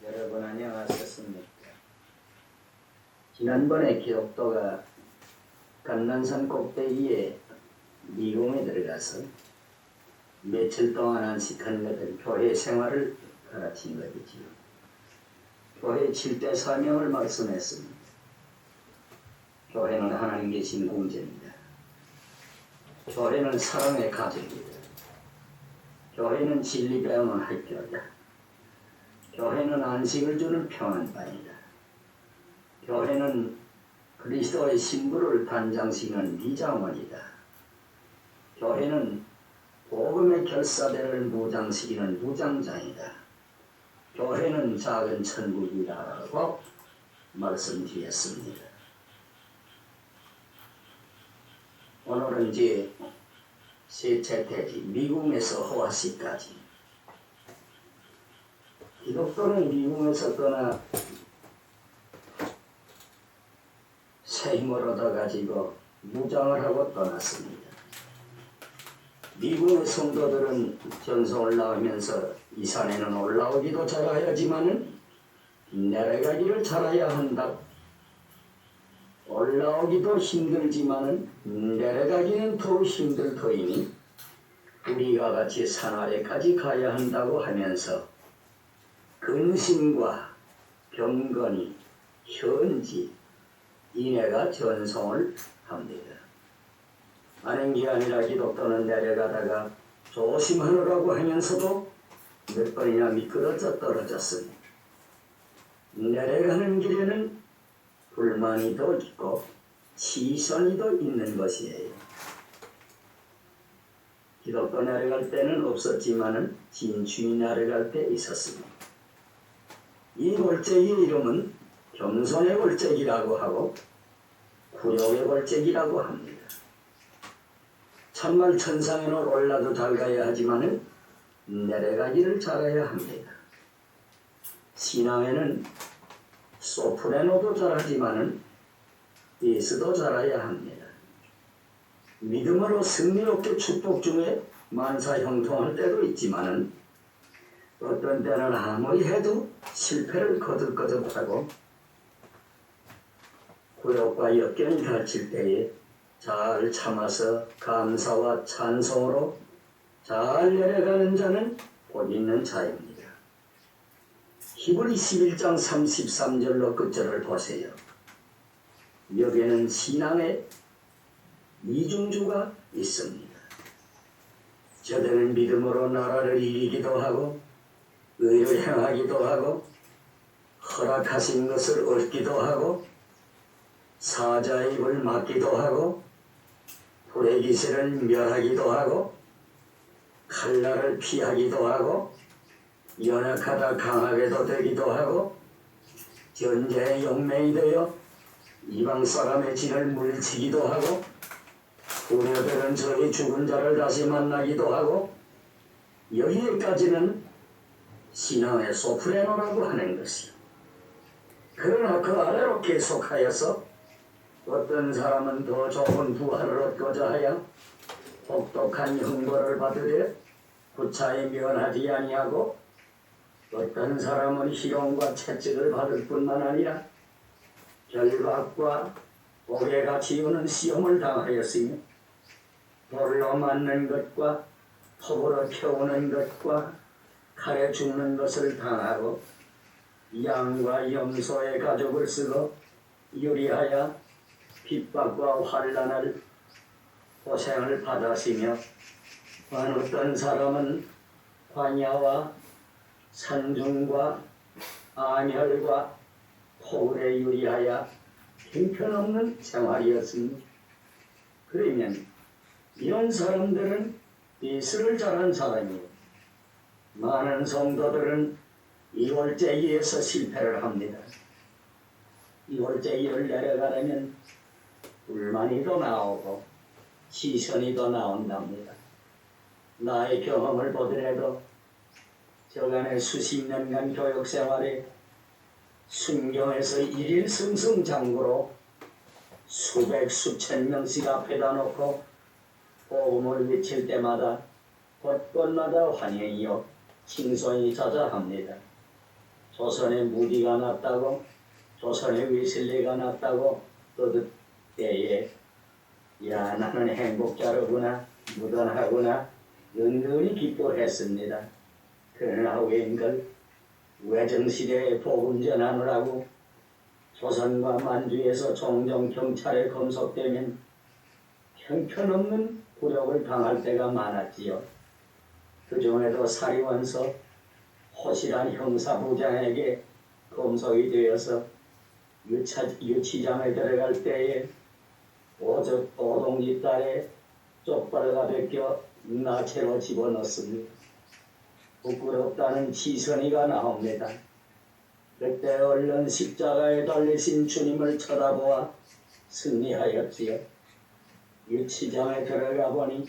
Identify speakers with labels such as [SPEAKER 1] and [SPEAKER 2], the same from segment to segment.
[SPEAKER 1] 여러분 안녕하셨습니까? 지난번에 기독도가 감난산 꼭대기에 미궁에 들어가서 며칠 동안 안식한 것들 교회 생활을 가르친 것이지요. 교회 7대 사명을 말씀했습니다. 교회는 하나님 계신 공제입니다. 교회는 사랑의 가정이다. 교회는 진리 배우는 학교다. 교회는 안식을 주는 평안반이다. 교회는 그리스도의 신부를 단장시키는 미장원이다. 교회는 복음의 결사대를 무장시키는 무장장이다. 교회는 작은 천국이라고 말씀드렸습니다. 오늘은 이제 셋째 태지 미궁에서 호화시까지 기독교는 미궁에서 떠나 새 힘을 얻어가지고 무장을 하고 떠났습니다. 미궁의 성도들은 전성을 나오면서 이 산에는 올라오기도 잘해야지만은 내려가기를 잘해야 한다. 올라오기도 힘들지만은 내려가기는 더 힘들 터이니 우리가 같이 산 아래까지 가야 한다고 하면서 근심과 경건이 현지 인애가 전송을 합니다. 아는 게 아니라 기독교는 내려가다가 조심하느라고 하면서도 몇 번이나 미끄러져 떨어졌습니다. 내려가는 길에는 불만이 더 있고 시선이 더 있는 것이에요. 기독교 내려갈 때는 없었지만은 진주이 내려갈 때 있었습니다. 이 골짜기의 이름은 겸손의 골짜기라고 하고 구욕의 골짜기라고 합니다. 참말 천상에는 올라도 잘 가야 하지만은 내려가기를 잘해야 합니다. 신앙에는 소프레노도 잘하지만은 베이스도 잘해야 합니다. 믿음으로 승리롭게 축복 중에 만사형통할 때도 있지만은 어떤 때는 아무리 해도 실패를 거듭거듭하고 구욕과 역경이 닥칠 때에 잘 참아서 감사와 찬송으로 잘 내려가는 자는 복 있는 자입니다. 히브리 11장 33절로 끝절을 보세요. 여기에는 신앙의 이중주가 있습니다. 저들은 믿음으로 나라를 이기기도 하고 의를 행하기도 하고 허락하신 것을 얻기도 하고 사자의 입을 막기도 하고 불의 기세를 멸하기도 하고 칼날을 피하기도 하고 연약하다 강하게도 되기도 하고 전쟁의 용맹이 되어 이방 사람의 진을 물리치기도 하고 부녀들은 저희 죽은 자를 다시 만나기도 하고 여기까지는 신앙의 소프레노라고 하는 것이요. 그러나 그 아래로 계속하여서 어떤 사람은 더 좋은 부활을 얻고자 하여 혹독한 형벌을 받으되 구차히 면하지 아니하고 어떤 사람은 희롱과 채찍을 받을 뿐만 아니라 결박과 옥에가 지우는 시험을 당하였으며 돌로 맞는 것과 톱으로 태우는 것과 칼에 죽는 것을 당하고 양과 염소의 가죽을 쓰고 유리하여 핍박과 환난을 고생을 받았으며 어떤 사람은 관야와 산중과 안혈과 폭울에 유리하여 형편없는 생활이었습니다. 그러면 이런 사람들은 예수를 잘한 사람이에요. 많은 성도들은 이 골짜기에서 실패를 합니다. 이 골짜기를 내려가려면 불만이 더 나오고 시선이 더 나온답니다. 나의 경험을 보더라도 저간의 수십 년간 교육생활에 순경에서 일일 승승장구로 수백 수천 명씩 앞에다 놓고 복음을 외칠 때마다 곳곳마다 환영이요 칭송이 자자합니다. 조선의 무디가 났다고, 조선의 위슬리가 났다고 떠들 때에 야, 나는 행복자로구나, 무던하구나 은근히 기뻐했습니다. 그러나 웬걸 외정시대에 복음 전하느라고 조선과 만주에서 종종 경찰에 검속되면 형편없는 굴욕을 당할 때가 많았지요. 그 중에도 사리원서 호실한 형사부장에게 검속이 되어서 유치장에 들어갈 때에 오동지 딸에 쪽발가 벗겨 나체로 집어넣습니다. 부끄럽다는 지선이가 나옵니다. 그때 얼른 십자가에 달리신 주님을 쳐다보아 승리하였지요. 유치장에 들어가 보니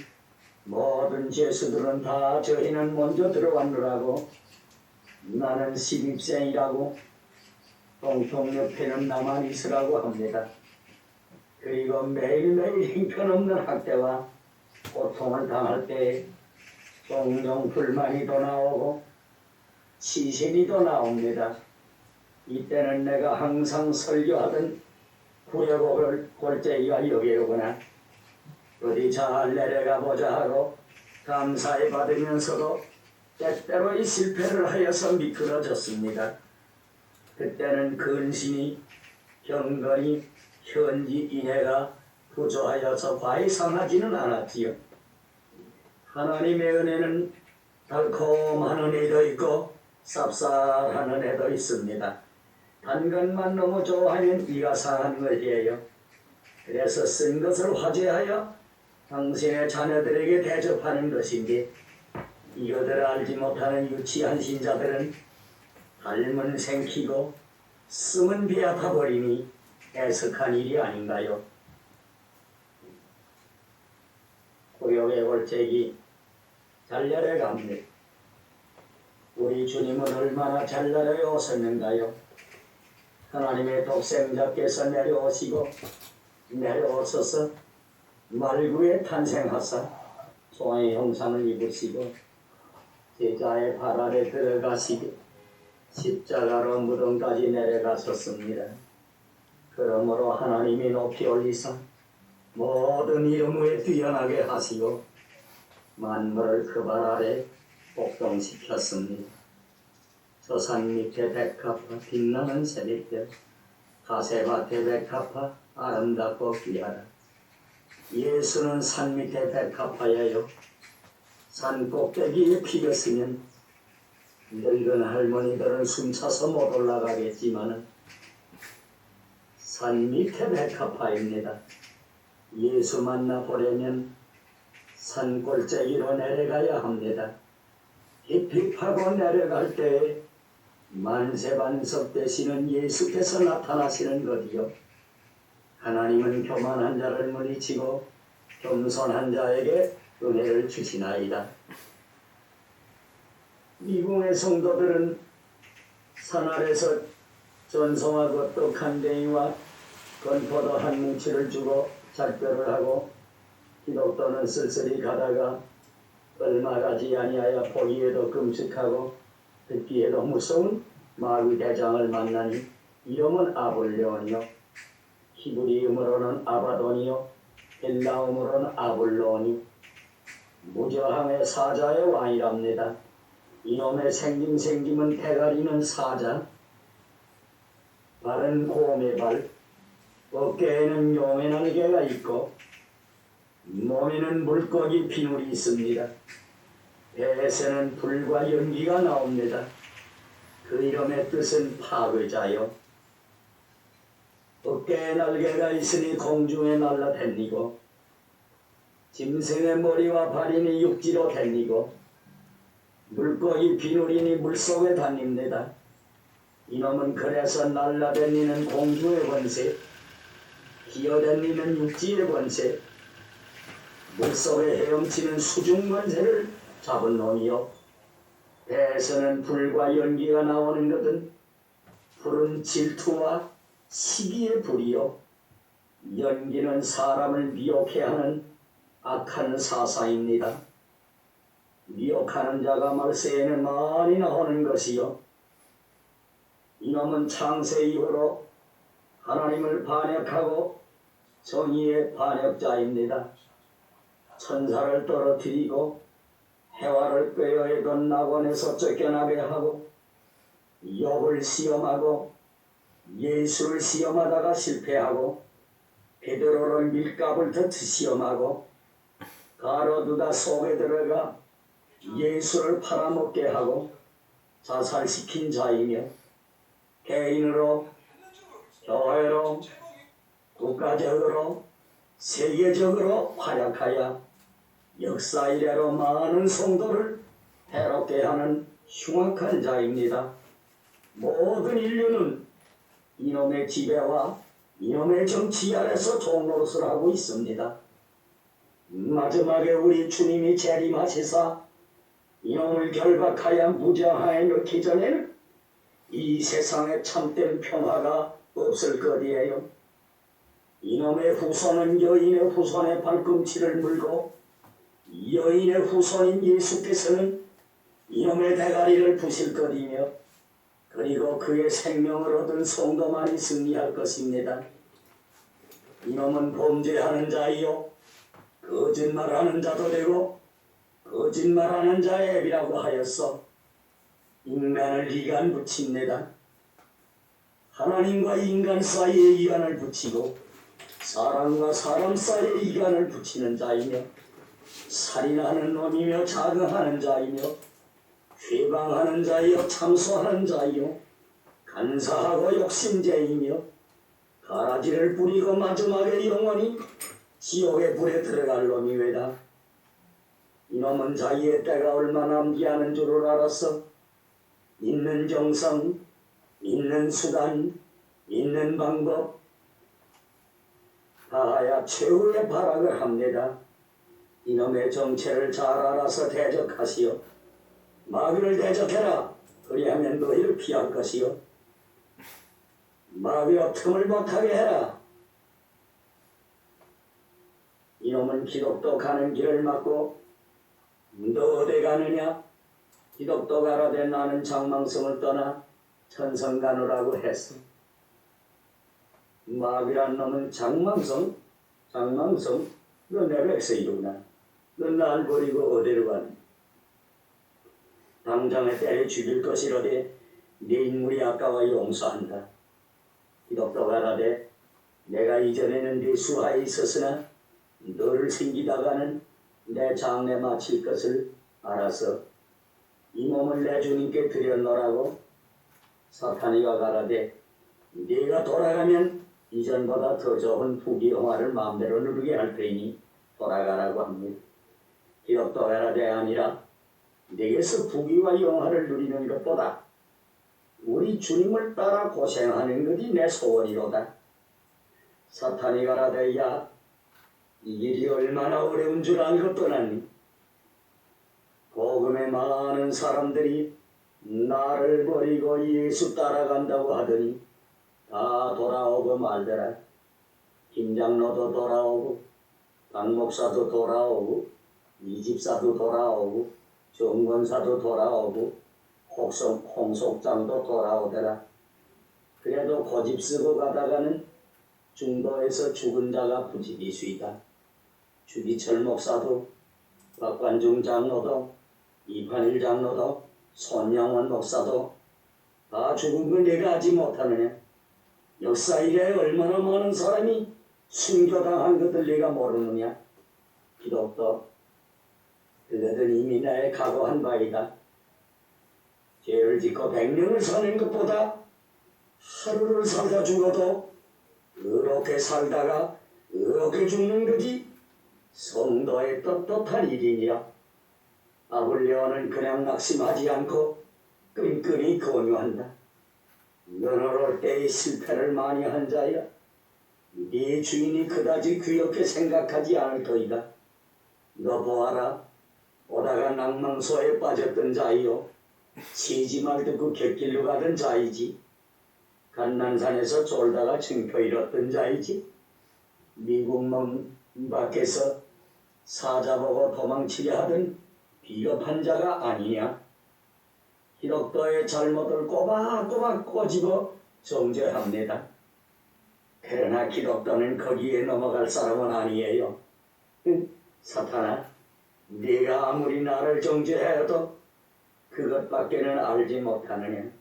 [SPEAKER 1] 모든 죄수들은 다 저희는 먼저 들어왔느라고 나는 시집생이라고 동통 옆에는 나만 있으라고 합니다. 그리고 매일매일 형편없는 학대와 고통을 당할 때 종종 불만이 더 나오고 시신이 더 나옵니다. 이때는 내가 항상 설교하던 구역을 골짜기가 여기로구나. 어디 잘 내려가 보자 하고 감사해 받으면서도 때때로 이 실패를 하여서 미끄러졌습니다. 그때는 근신이 경건이 현지 인해가 부조하여서 과히 상하지는 않았지요. 하나님의 은혜는 달콤한 은혜도 있고 쌉쌀한 은혜도 있습니다. 단 것만 너무 좋아하면 이가 상한 것이에요. 그래서 쓴 것을 화제하여 당신의 자녀들에게 대접하는 것인데 이것을 알지 못하는 유치한 신자들은 닮은 생기고 쓰면 비약하 버리니 애석한 일이 아닌가요? 고역의 골짜기 잘 내려갑니다. 우리 주님은 얼마나 잘 내려오셨는가요? 하나님의 독생자께서 내려오셔서 말구에 탄생하사 소의 형상을 입으시고 제자의 발 아래 들어가시고 십자가로 무덤까지 내려가셨습니다. 그러므로 하나님이 높이 올리사 모든 이름 위에 뛰어나게 하시고 만물을 그 발 아래 복동시켰습니다. 저 산 밑에 백합화 빛나는 새빛별 가세밭에 백합화 아름답고 귀하다. 예수는 산 밑에 백합화예요. 산 꼭대기에 피었으면 늙은 할머니들은 숨차서 못 올라가겠지만 산 밑에 백합화입니다. 예수 만나보려면 산 골짜기로 내려가야 합니다. 깊이 파고 내려갈 때에 만세반석 되시는 예수께서 나타나시는 것이요. 하나님은 교만한 자를 물리치고 겸손한 자에게 은혜를 주시나이다. 미궁의 성도들은 산 아래서 전송하고 떡한 댕이와 건포도 한 뭉치를 주고 작별을 하고 기독도는 쓸쓸히 가다가 얼마 가지 아니하여 보기에도 끔찍하고 듣기에도 무서운 마귀 대장을 만나니 이름은 아볼레온이요 히브리음으로는 아바돈이요 헬라음으로는 아볼로니 무저항의 사자의 왕이랍니다. 이놈의 생김은 대가리는 사자, 발은 곰의 발, 어깨에는 용의 날개가 있고 몸에는 물고기 비늘이 있습니다. 배에서는 불과 연기가 나옵니다. 그 이름의 뜻은 파괴자요. 어깨에 날개가 있으니 공중에 날아다니고 짐승의 머리와 발이니 육지로 다니고 물고기 비늘이니 물속에 다닙니다. 이놈은 그래서 날아다니는 공중의 권세, 기어다니는 육지의 권세, 물속에 헤엄치는 수중 권세를 잡은 놈이요. 배에서는 불과 연기가 나오는 것은 불은 질투와 시기의 불이요. 연기는 사람을 미혹해 하는 악한 사사입니다. 미혹하는 자가 말세에는 많이 나오는 것이요. 이놈은 창세 이후로 하나님을 반역하고 정의의 반역자입니다. 천사를 떨어뜨리고 해와를 꾀어이던 낙원에서 쫓겨나게 하고 욥을 시험하고 예수를 시험하다가 실패하고 베드로를 밀가불듯 시험하고 가로두다 속에 들어가 예수를 팔아먹게 하고 자살시킨 자이며 개인으로 교회로 국가적으로 세계적으로 활약하여 역사 이래로 많은 성도를 해롭게 하는 흉악한 자입니다. 모든 인류는 이놈의 지배와 이놈의 정치 아래서 종노릇을 하고 있습니다. 마지막에 우리 주님이 재림하시사 이놈을 결박하여 무장하에 넣기 전에는 이 세상에 참된 평화가 없을 것이에요. 이놈의 후손은 여인의 후손의 발꿈치를 물고 여인의 후손인 예수께서는 이놈의 대가리를 부실 것이며 그리고 그의 생명을 얻은 성도만이 승리할 것입니다. 이놈은 범죄하는 자이요 거짓말하는 자도 되고 거짓말하는 자의 애비라고 하였어 인간을 이간 붙입니다. 하나님과 인간 사이에 이간을 붙이고 사람과 사람 사이에 이간을 붙이는 자이며 살인하는 놈이며 자극하는 자이며 회방하는 자이요 참소하는 자이요 간사하고 욕심쟁이며 가라지를 뿌리고 마지막에 영원히 지옥의 불에 들어갈 놈이외다. 이놈은 자기의 때가 얼마 남지 않은 줄을 알았어 있는 정성, 있는 수단, 있는 방법 다하여 최후의 발악을 합니다. 이놈의 정체를 잘 알아서 대적하시오. 마귀를 대적해라. 그리하면 너희를 피할 것이요. 마귀와 틈을 못하게 해라. 이놈은 기독도 가는 길을 막고 너 어디 가느냐? 기독도 가라되 나는 장망성을 떠나 천성 가노라고 했어. 마귀란 놈은 장망성? 너 내 백성이구나. 너 날 버리고 어디로 가니? 당장에 때려 죽일 것이로되 네 인물이 아까워 용서한다. 기독도 가라되 내가 이전에는 네 수하에 있었으나 너를 섬기다가는 내 장래 마칠 것을 알아서 이 몸을 내 주님께 드렸노라고. 사탄이가 가라되 네가 돌아가면 이전보다 더 좋은 부귀 영화를 마음대로 누리게 할 테니 돌아가라고 합니다. 기독도 가라되 아니라 내게서 부귀와 영화를 누리는 것보다 우리 주님을 따라 고생하는 것이 내 소원이로다. 사탄이 가라되 야, 이 길이 얼마나 어려운 줄 알고 떠났니? 복음의 많은 사람들이 나를 버리고 예수 따라간다고 하더니 다 돌아오고 말더라. 김장로도 돌아오고 강목사도 돌아오고 이집사도 돌아오고 정권사도 돌아오고 홍속장도 돌아오더라. 그래도 고집 쓰고 가다가는 중도에서 죽은 자가 부지기수이다. 주기철 목사도 박관중 장로도 이판일 장로도 손양원 목사도 다 죽은 걸 내가 하지 못하느냐? 역사 이래 얼마나 많은 사람이 순교당한 것들 내가 모르느냐? 기독도 그들은 이미 나의 각오한 바이다. 죄를 짓고 100년을 사는 것보다 하루를 살다 죽어도 의롭게 살다가 의롭게 죽는 것이 성도의 떳떳한 일이니라. 아블레오는 그냥 낙심하지 않고 끈끈이 권유한다. 너는 올 때의 실패를 많이 한 자야. 네 주인이 그다지 귀엽게 생각하지 않을 터이다. 너 보아라. 오다가 낭망소에 빠졌던 자이요. 치지말 듣고 갯길로 가던 자이지. 간난산에서 쫄다가 증표 잃었던 자이지. 미국 문 밖에서 사자 보고 도망치려 하던 비겁한 자가 아니냐. 기독교의 잘못을 꼬박꼬박 꼬집어 정죄합니다. 그러나 기독교는 거기에 넘어갈 사람은 아니에요. 사탄아, 네가 아무리 나를 정죄해도 그것밖에는 알지 못하느냐.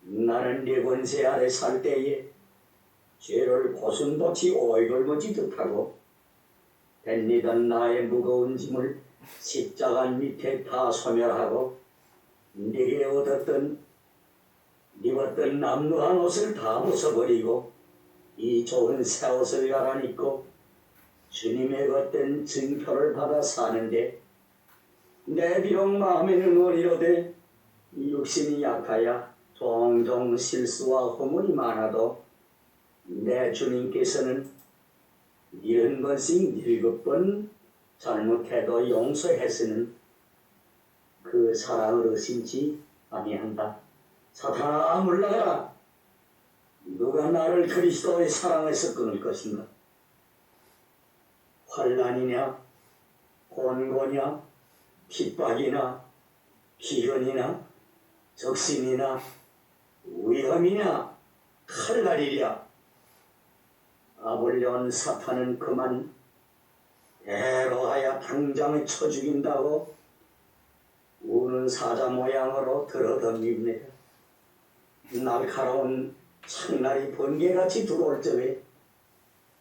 [SPEAKER 1] 나는 네 권세 아래 살 때에 죄를 고슴도치 오이걸머지듯 하고 뱃니던 나의 무거운 짐을 십자가 밑에 다 소멸하고 네게 얻었던 입었던 남루한 옷을 다 벗어버리고 이 좋은 새 옷을 갈아입고 주님의 걷던 증표를 받아 사는데 내 비록 마음에는 원이로되 육신이 약하여 종종 실수와 허물이 많아도 내 주님께서는 70번씩 7번 잘못해도 용서했으는 그 사랑을 의심치 아니한다. 사탄아, 물러가라. 누가 나를 그리스도의 사랑에서 끊을 것인가? 환난이냐, 곤고냐, 핍박이나 기근이나 적신이나 위험이냐, 칼날이랴. 아볼레온 사탄은 그만 애로하여 당장 쳐 죽인다고 우는 사자 모양으로 들어덤깁니다. 날카로운 창날이 번개같이 들어올 적에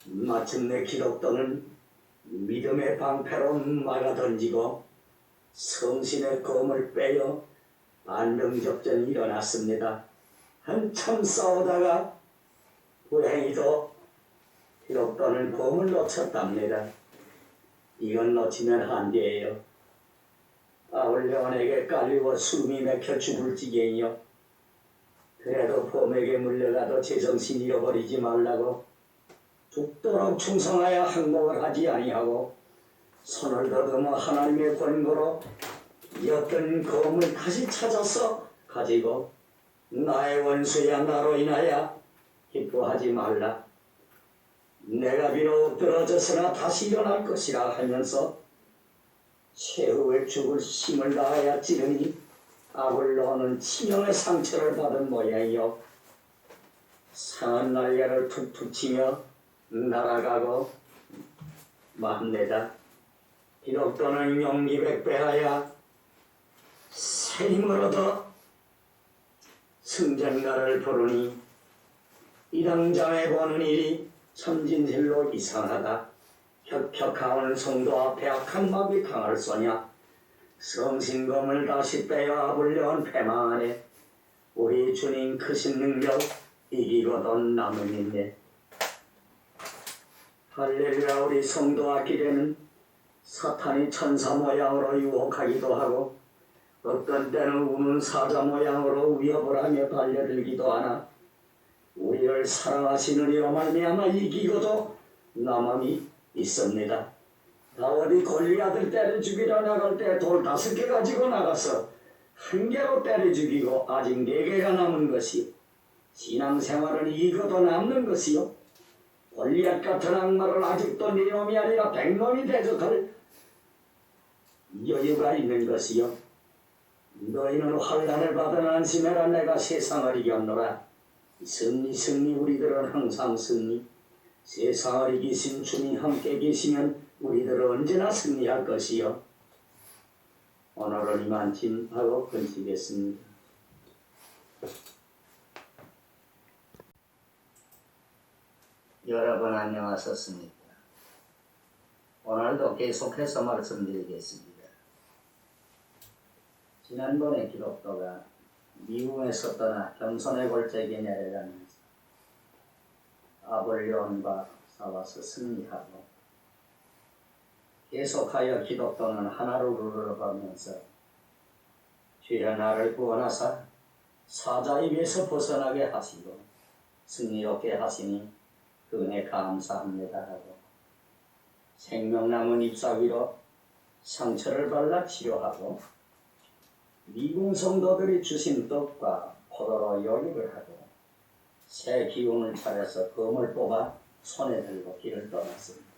[SPEAKER 1] 마침내 기독교는 믿음의 방패로 막아 던지고 성신의 검을 빼어 반등작전이 일어났습니다. 한참 싸우다가 불행히도 기독교는 검을 놓쳤답니다. 이건 놓치면 한계예요. 아울레온에게 깔리고 숨이 막혀 죽을 지경이요. 그래도 범에게 물려가도 제정신 잃어버리지 말라고 죽도록 충성하여 항복을 하지 아니하고 손을 더듬어 하나님의 권고로 이었던 검을 다시 찾아서 가지고 나의 원수야 나로 인하여 기뻐하지 말라. 내가 비록 엎드러졌으나 다시 일어날 것이라 하면서 최후의 죽을 힘을 다하여 찌르니 아볼로는 치명의 상처를 받은 모양이요. 상한 날개를 툭툭 치며 날아가고 맙니다. 기독교는 용기 백배하여 새 힘을 얻어 승전가를 부르니 이 당장에 보는 일이 참진실로 이상하다. 혁혁하오는 성도 앞에 악한 마귀 강할 소냐. 성신검을 다시 빼어 아불려온 패망하네. 우리 주님 크신 능력 이기고도 남음이네. 할렐루야. 우리 성도 앞길에는 사탄이 천사 모양으로 유혹하기도 하고 어떤 때는 우는 사자 모양으로 위협을 하며 달려들기도 하나 우리를 사랑하시는 이로 말미암아 이기고도 남음이 있습니다. 다윗이 골리앗을 때려 죽이려 나갈 때 돌 5개 가지고 나가서 1개로 때려 죽이고 아직 4개가 남은 것이 신앙생활은 이거도 남는 것이요. 골리앗 같은 악마를 아직도 4놈이 아니라 100놈이 대적할 여유가 있는 것이요. 너희는 환난을 받은 안심해라. 내가 세상을 이겼노라. 승리 우리들은 항상 승리. 세상을 이기신 주님 함께 계시면 우리들은 언제나 승리할 것이요. 오늘은 이만침하고 건치겠습니다. 여러분 안녕하셨습니까? 오늘도 계속해서 말씀드리겠습니다. 지난번에 기독교가 미국에서 떠나 겸손의 골짜기에 내려가면서 아볼레온과 싸워서 승리하고 계속하여 기독교는 하나로 이루어가면서 주여 나를 구원하사 사자 입에서 벗어나게 하시고 승리롭게 하시니 그 은혜 감사합니다 하고 생명남은 잎사귀로 상처를 발라 치료하고 미궁 성도들이 주신 떡과 포도로 요리를 하고 새 기운을 차려서 검을 뽑아 손에 들고 길을 떠났습니다.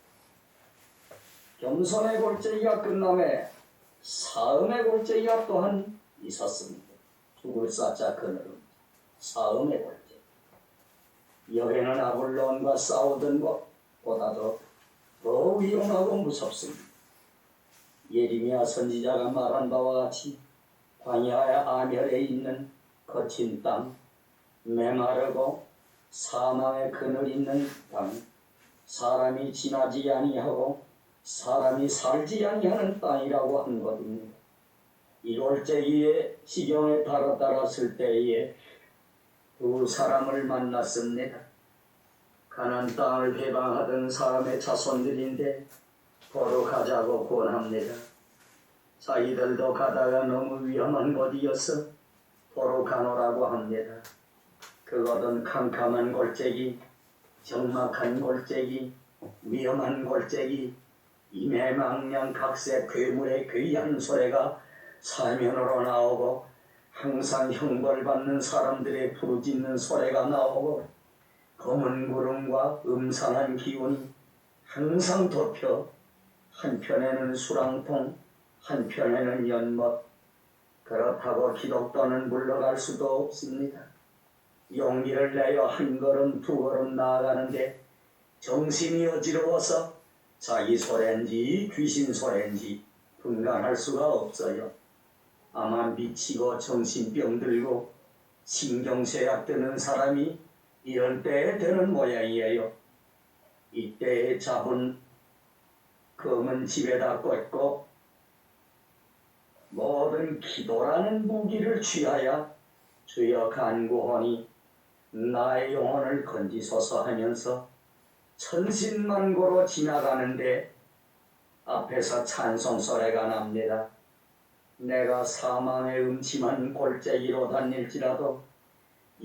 [SPEAKER 1] 겸손의 골짜기가 끝남에 사음의 골짜기가 또한 있었습니다. 죽을 사자 그늘은 사음의 골재. 여기는 아블론과 싸우던 것보다도 더 위험하고 무섭습니다. 예레미야 선지자가 말한 바와 같이 광야의 아멸에 있는 거친 땅, 메마르고 사망의 그늘 있는 땅, 사람이 지나지 아니하고 사람이 살지 아니하는 땅이라고 한 것입니다. 1월째기에 시경에 달았을 때에 두 사람을 만났습니다. 가나안 땅을 해방하던 사람의 자손들인데 보러 가자고 권합니다. 자기들도 가다가 너무 위험한 곳이어서 보러 가노라고 합니다. 그것은 캄캄한 골짜기, 적막한 골짜기, 위험한 골짜기, 이매망냥 각색 괴물의 귀한 소리가 사면으로 나오고 항상 형벌받는 사람들의 부르짖는 소리가 나오고 검은 구름과 음산한 기운이 항상 덮여 한편에는 수랑통, 한편에는 연못. 그렇다고 기독교는 물러갈 수도 없습니다. 용기를 내어 한 걸음 두 걸음 나아가는데 정신이 어지러워서 자기 소리인지 귀신 소리인지 분간할 수가 없어요. 아마 미치고 정신병 들고 신경쇠약 드는 사람이 이런 때에 되는 모양이에요. 이때에 잡은 검은 집에다 꽂고 모든 기도라는 무기를 취하여 주여 간구하니 나의 영혼을 건지소서 하면서 천신만고로 지나가는데 앞에서 찬송 소리가 납니다. 내가 사망의 음침한 골짜기로 다닐지라도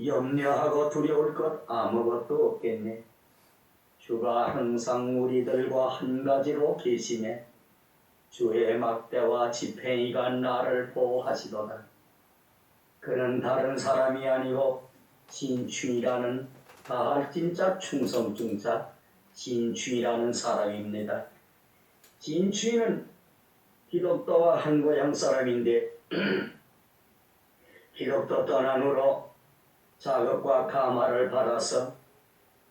[SPEAKER 1] 염려하고 두려울 것 아무것도 없겠네. 주가 항상 우리들과 한 가지로 계시네. 주의 막대와 지팡이가 나를 보호하시도다. 그는 다른 사람이 아니고 진충이라는 다할 진짜 충성중자 진충이라는 사람입니다. 진충이는 기독교와 한 고향 사람인데 기독교 떠난 후로 자극과 가마를 받아서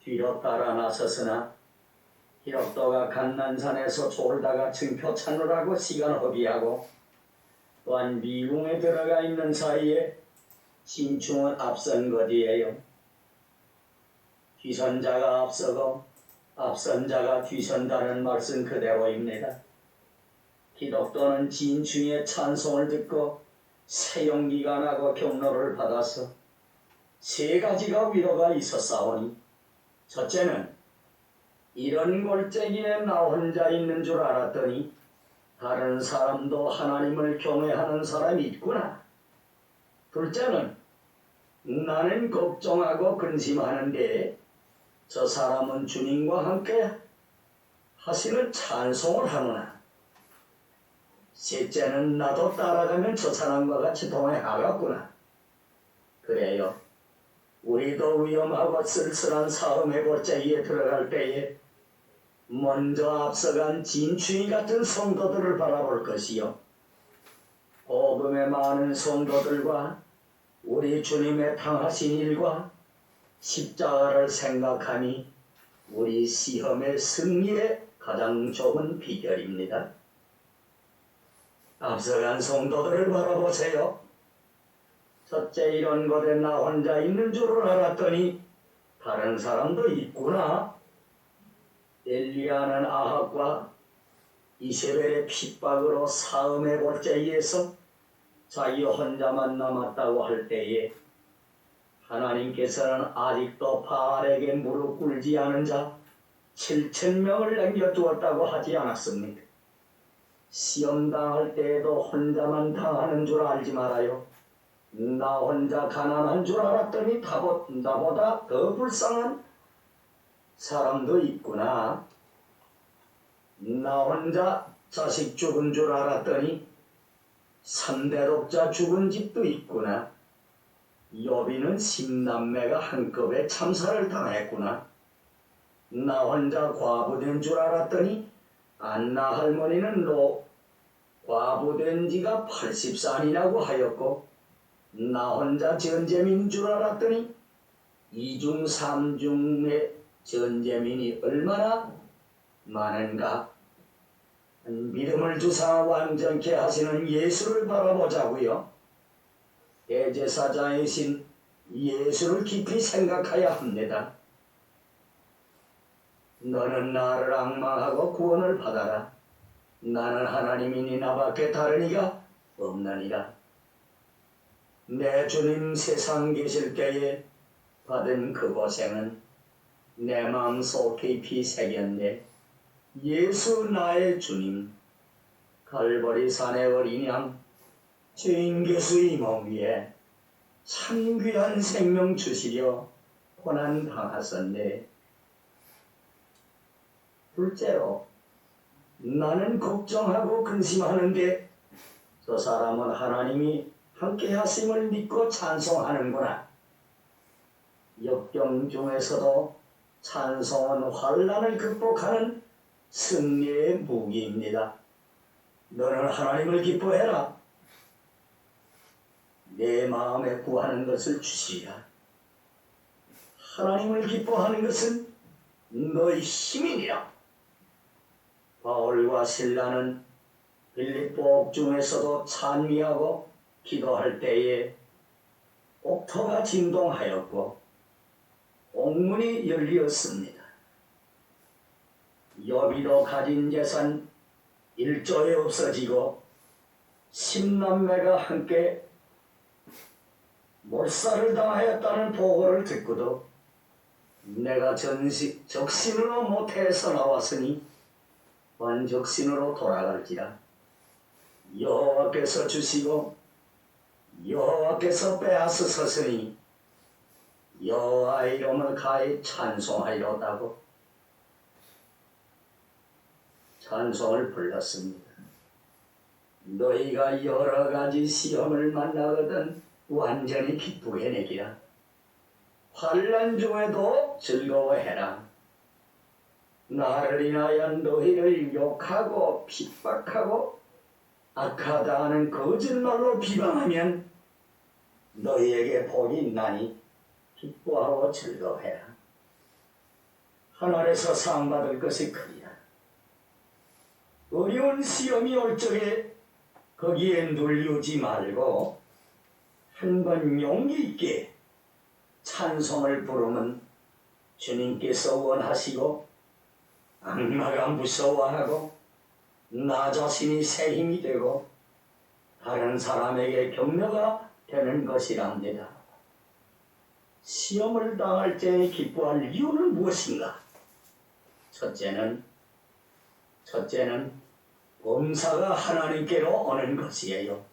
[SPEAKER 1] 뒤로 따라 나섰으나 기독교가 간난산에서 졸다가 증표 찾느라고 시간 허비하고 또한 미궁에 들어가 있는 사이에 진충은 앞선 것이에요. 뒤선자가 앞서고 앞선 자가 뒤선다는 말씀 그대로입니다. 기독교는 진충의 찬송을 듣고 새 용기가 나고 격려를 받아서 세 가지가 위로가 있었사오니 첫째는 이런 골짜기에 나 혼자 있는 줄 알았더니 다른 사람도 하나님을 경외하는 사람이 있구나. 둘째는 나는 걱정하고 근심하는데 저 사람은 주님과 함께 하시는 찬송을 하노나. 셋째는 나도 따라가면 저 사람과 같이 동행하겠구나. 그래요. 우리도 위험하고 쓸쓸한 싸움의 골짜기에 들어갈 때에 먼저 앞서간 진충이 같은 성도들을 바라볼 것이요. 복음의 많은 성도들과 우리 주님의 당하신 일과 십자가를 생각하니 우리 시험의 승리의 가장 좋은 비결입니다. 앞서간 성도들을 바라보세요. 첫째, 이런 곳에 나 혼자 있는 줄을 알았더니 다른 사람도 있구나. 엘리야는 아합과 이세벨의 핍박으로 사음의 골짜기에서 자기 혼자만 남았다고 할 때에 하나님께서는 아직도 바알에게 무릎 꿇지 않은 자 7,000명을 남겨두었다고 하지 않았습니까? 시험 당할 때에도 혼자만 당하는 줄 알지 말아요. 나 혼자 가난한 줄 알았더니 나보다 더 불쌍한 사람도 있구나. 나 혼자 자식 죽은 줄 알았더니 3대 독자 죽은 집도 있구나. 요비는 10남매가 한꺼번에 참사를 당했구나. 나 혼자 과부된 줄 알았더니 안나 할머니는 과부된 지가 80살이라고 하였고 나 혼자 전재민인 줄 알았더니 이중 삼중의 전재민이 얼마나 많은가. 믿음을 주사 완전케 하시는 예수를 바라보자고요. 대제사장이신 예수를 깊이 생각해야 합니다. 너는 나를 앙망하고 구원을 받아라. 나는 하나님이니 나밖에 다른 이가 없나니라. 내 주님 세상 계실 때에 받은 그 고생은 내 마음속 깊이 새겼네. 예수 나의 주님, 갈보리 산의 어린 양, 죄인 개수의 몸 위에 참 귀한 생명 주시려 고난 당하셨네. 둘째로, 나는 걱정하고 근심하는데 저 사람은 하나님이 함께 하심을 믿고 찬송하는구나. 역경 중에서도 찬송은 환난을 극복하는 승리의 무기입니다. 너는 하나님을 기뻐해라. 내 마음에 구하는 것을 주시리라. 하나님을 기뻐하는 것은 너의 힘이니라. 바울과 실라는 빌립보 옥중에서도 찬미하고 기도할 때에 옥토가 진동하였고 옥문이 열리었습니다. 여비도 가진 재산 1조에 없어지고 10남매가 함께 몰살을 당하였다는 보고를 듣고도 내가 적신으로 모태에서 나왔으니 완적신으로 돌아갈지라. 여호와께서 주시고 여호와께서 빼앗으셨으니 여호와의 이름을 가히 찬송하리로다고 찬송을 불렀습니다. 너희가 여러 가지 시험을 만나거든 완전히 기쁘게 내기라. 환난 중에도 즐거워해라. 나를 인하여 너희를 욕하고 핍박하고 악하다 하는 거짓말로 비방하면 너희에게 복이 있나니 기뻐하고 즐거워해라. 하늘에서 상받을 것이 크리라. 어려운 시험이 올 적에 거기에 눌리지 말고 한 번 용기 있게 찬송을 부르면 주님께서 원하시고 악마가 무서워하고 나 자신이 새 힘이 되고 다른 사람에게 격려가 되는 것이랍니다. 시험을 당할 때 기뻐할 이유는 무엇인가? 첫째는 범사가 하나님께로 오는 것이에요.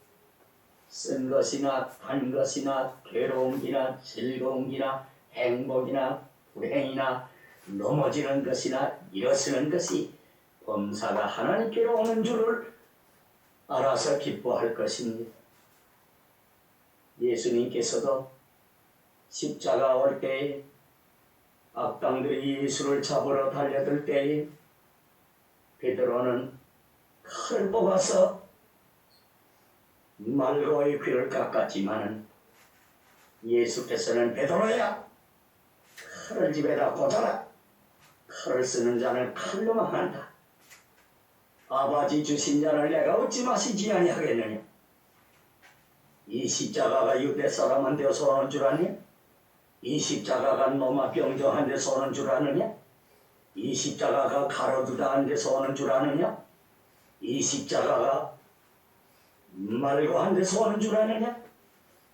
[SPEAKER 1] 쓴 것이나 단 것이나 괴로운 기나 즐거운 기나 행복이나 불행이나 넘어지는 것이나 일어서는 것이 범사가 하나님께로 오는 줄을 알아서 기뻐할 것입니다. 예수님께서도 십자가 올 때에 악당들이 예수를 잡으러 달려들 때에 베드로는 칼을 뽑아서 말고의 귀를 깎았지만은 예수께서는 베드로야 칼을 집에다 꽂아라. 칼을 쓰는 자는 칼로만 한다. 아버지 주신 자를 내가 어찌 마시지 아니하겠느냐. 이 십자가가 유대 사람한테 오는 줄 아냐? 이 십자가가 노마 병정한 데서 오는 줄 아느냐? 이 십자가가 가로두다 한 데서 오는 줄 아느냐? 이 십자가가 말고 한 데서 오는 줄 아느냐?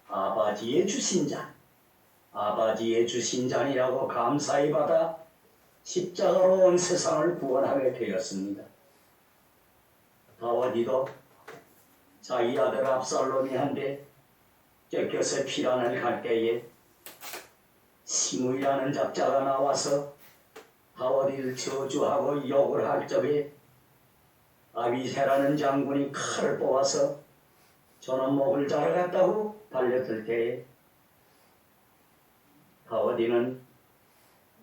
[SPEAKER 1] 아버지의 주신 자, 아버지의 주신 잔이라고 감사히 받아 십자가로 온 세상을 구원하게 되었습니다. 다윗도 자기 아들 압살롬이 한데 쫓겨서 피란을 갈 때에 시므이라는 작자가 나와서 다윗을 저주하고 욕을 할 적에 아비새라는 장군이 칼을 뽑아서 저는 목을 자르겠다고 달려들 때에 다윗은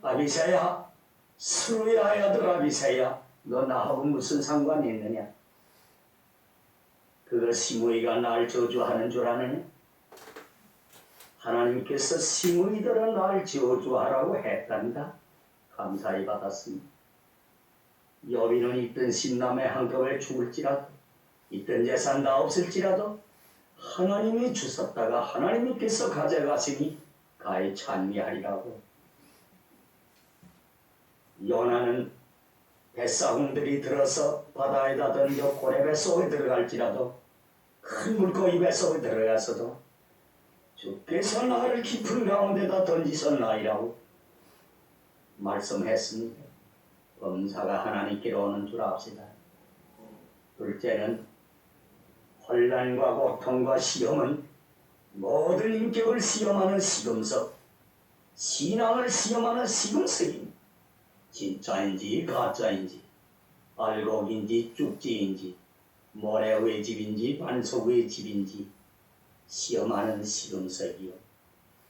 [SPEAKER 1] 아비새야, 스루야의 아들 아비새야, 너 나하고 무슨 상관이 있느냐? 그거 시므이가 날 저주하는 줄 아느냐? 하나님께서 심의대로 날 저주하라고 했단다. 감사히 받았습니다. 여비는 있던 신남의 한꺼번에 죽을지라도 있던 재산 다 없을지라도 하나님이 주셨다가 하나님께서 가져가시니 가히 찬미하리라고. 요나는 뱃사공들이 들어서 바다에다 던져 고래 뱃속에 들어갈지라도 큰 물고기 뱃속에 들어가서도 주께서 나를 깊은 가운데다 던지셨나이라고 말씀했습니다. 범사가 하나님께로 오는 줄 압시다. 둘째는 혼란과 고통과 시험은 모든 인격을 시험하는 시금석, 신앙을 시험하는 시금석입니다. 진짜인지 가짜인지, 알곡인지 쭉지인지, 모래의 집인지 반석의 집인지 시험하는 시금석이요.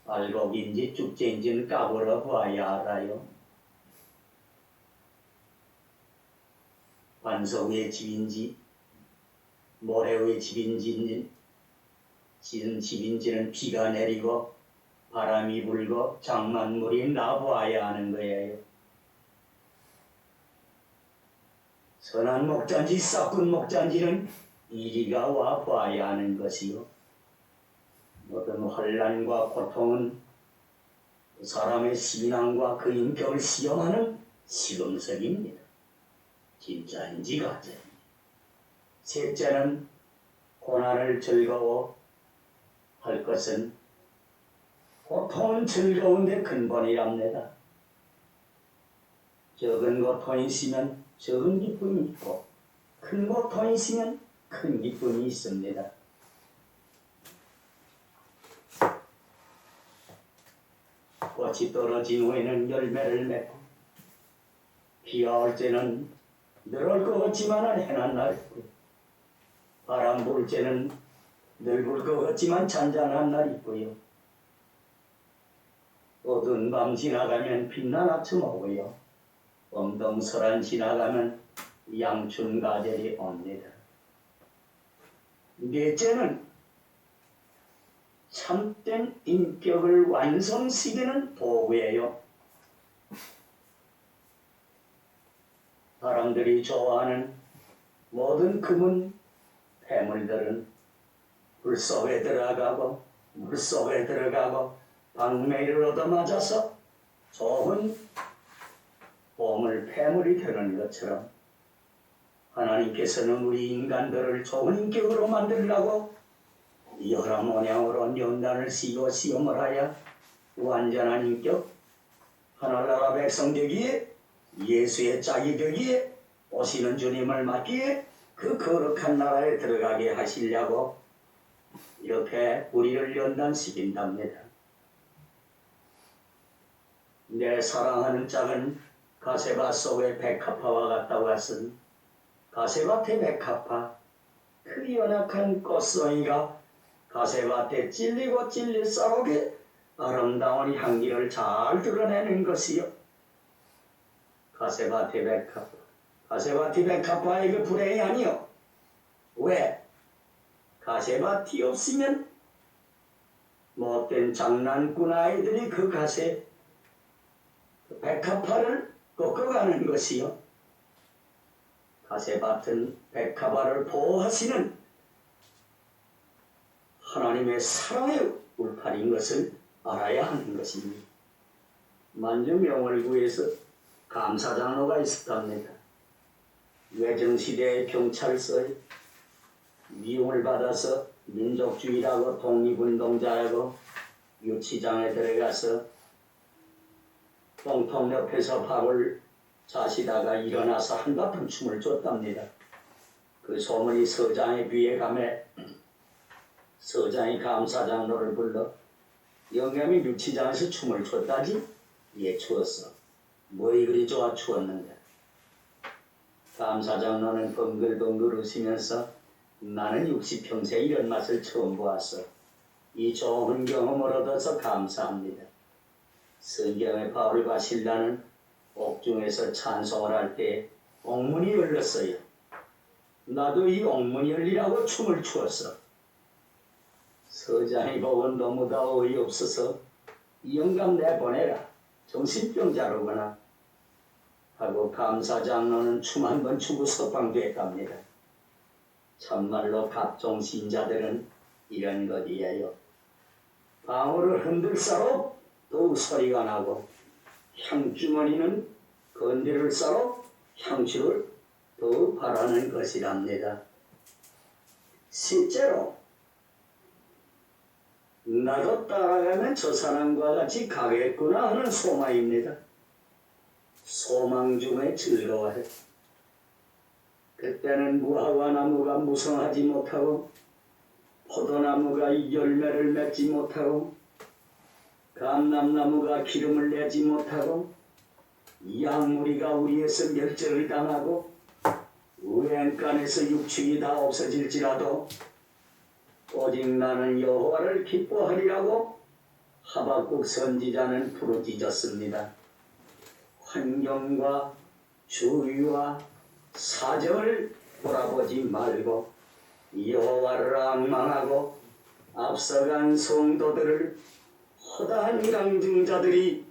[SPEAKER 1] 알곡인지 쭉지인지는 까불어 봐야 알아요. 반석의 집인지 모래의 집인지는 지은 집인지는 비가 내리고 바람이 불고 장만물이 나보아야 하는 거예요. 선한 목자인지 싹군 목자인지는 이리가 와 봐야 하는 것이요. 모든 혼란과 고통은 사람의 신앙과 그 인격을 시험하는 시금석입니다. 진짜인지 가짜인지. 셋째는 고난을 즐거워할 것은 고통은 즐거운데 근본이랍니다. 적은 고통이 있으면 적은 기쁨이 있고 큰 고통이 있으면 큰 기쁨이 있습니다. 꽃이 떨어진 후에는 열매를 맺고 비가 올 때는 늘을 것 같지만 해난 날 있고 바람 불 때는 늘 불 것 같지만 잔잔한 날 있고요. 어두운 밤 지나가면 빛난 아침 오고요. 엄동설한 지나가면 양춘 가절이 옵니다. 넷째는 참된 인격을 완성시키는 도구예요. 사람들이 좋아하는 모든 금은 폐물들은 불 속에 들어가고 물 속에 들어가고 방매를 얻어맞아서 좋은 보물 폐물이 되는 것처럼 하나님께서는 우리 인간들을 좋은 인격으로 만들려고 여러 모양으로 연단을 씌워 시험을 하여 완전한 인격, 하늘나라 백성 되기에 예수의 짝이 되기에 오시는 주님을 맞기에 그 거룩한 나라에 들어가게 하시려고 이렇게 우리를 연단시킨답니다. 내 사랑하는 짝은 가세밭 속의 백합화와 같다고 했으니 가세밭의 백합화, 그 연약한 꽃송이가 가세밭에 찔리고 찔릴싸록에 아름다운 향기를 잘 드러내는 것이요. 가세밭의 백합화, 가세밭의 백합화의 그 불행이 아니요. 왜? 가세밭이 없으면 못된 장난꾼 아이들이 그 가세 백합화를 꺾어가는 것이요. 가세밭은 백합화를 보호하시는 하나님의 사랑의 울타리인 것을 알아야 하는 것입니다. 만주명을 구해서 감사장로가 있었답니다. 외정시대의 경찰서에 미움을 받아서 민족주의라고 독립운동자라고 유치장에 들어가서 똥통 옆에서 밥을 자시다가 일어나서 한바탕 춤을 췄답니다. 그 소문이 서장의 귀에 가매 서장이 감사장로를 불러 영감이 유치장에서 춤을 췄다지? 예, 추었어. 뭐이 그리 좋아 추었는데. 감사장로는 벙글벙글 웃으면서 나는 60평생 이런 맛을 처음 보았어. 이 좋은 경험을 얻어서 감사합니다. 성경의 바울과 신라는 옥중에서 찬송을 할 때 옥문이 열렸어요. 나도 이 옥문이 열리라고 춤을 추었어. 서장이 보고 너무다 어이없어서 영감 내보내라. 정신병자로구나. 하고 감사장로는 춤 한 번 추고 석방됐답니다. 참말로 각종 신자들은 이런 것이에요. 방울을 흔들사록 더욱 소리가 나고 향주머니는 건드릴 사록 향취를 더욱 바라는 것이랍니다. 실제로 나도 따라가면 저 사람과 같이 가겠구나 하는 소망입니다. 소망 중에 즐거워해. 그때는 무화과 나무가 무성하지 못하고 포도나무가 열매를 맺지 못하고 감람나무가 기름을 내지 못하고 양무리가 우리에서 멸절을 당하고 우행간에서 육축이 다 없어질지라도 오직 나는 여호와를 기뻐하리라고 하박국 선지자는 부르짖었습니다. 환경과 주위와 사정을 돌아보지 말고 여호와를 앙망하고 앞서간 성도들을 허다한 강증자들이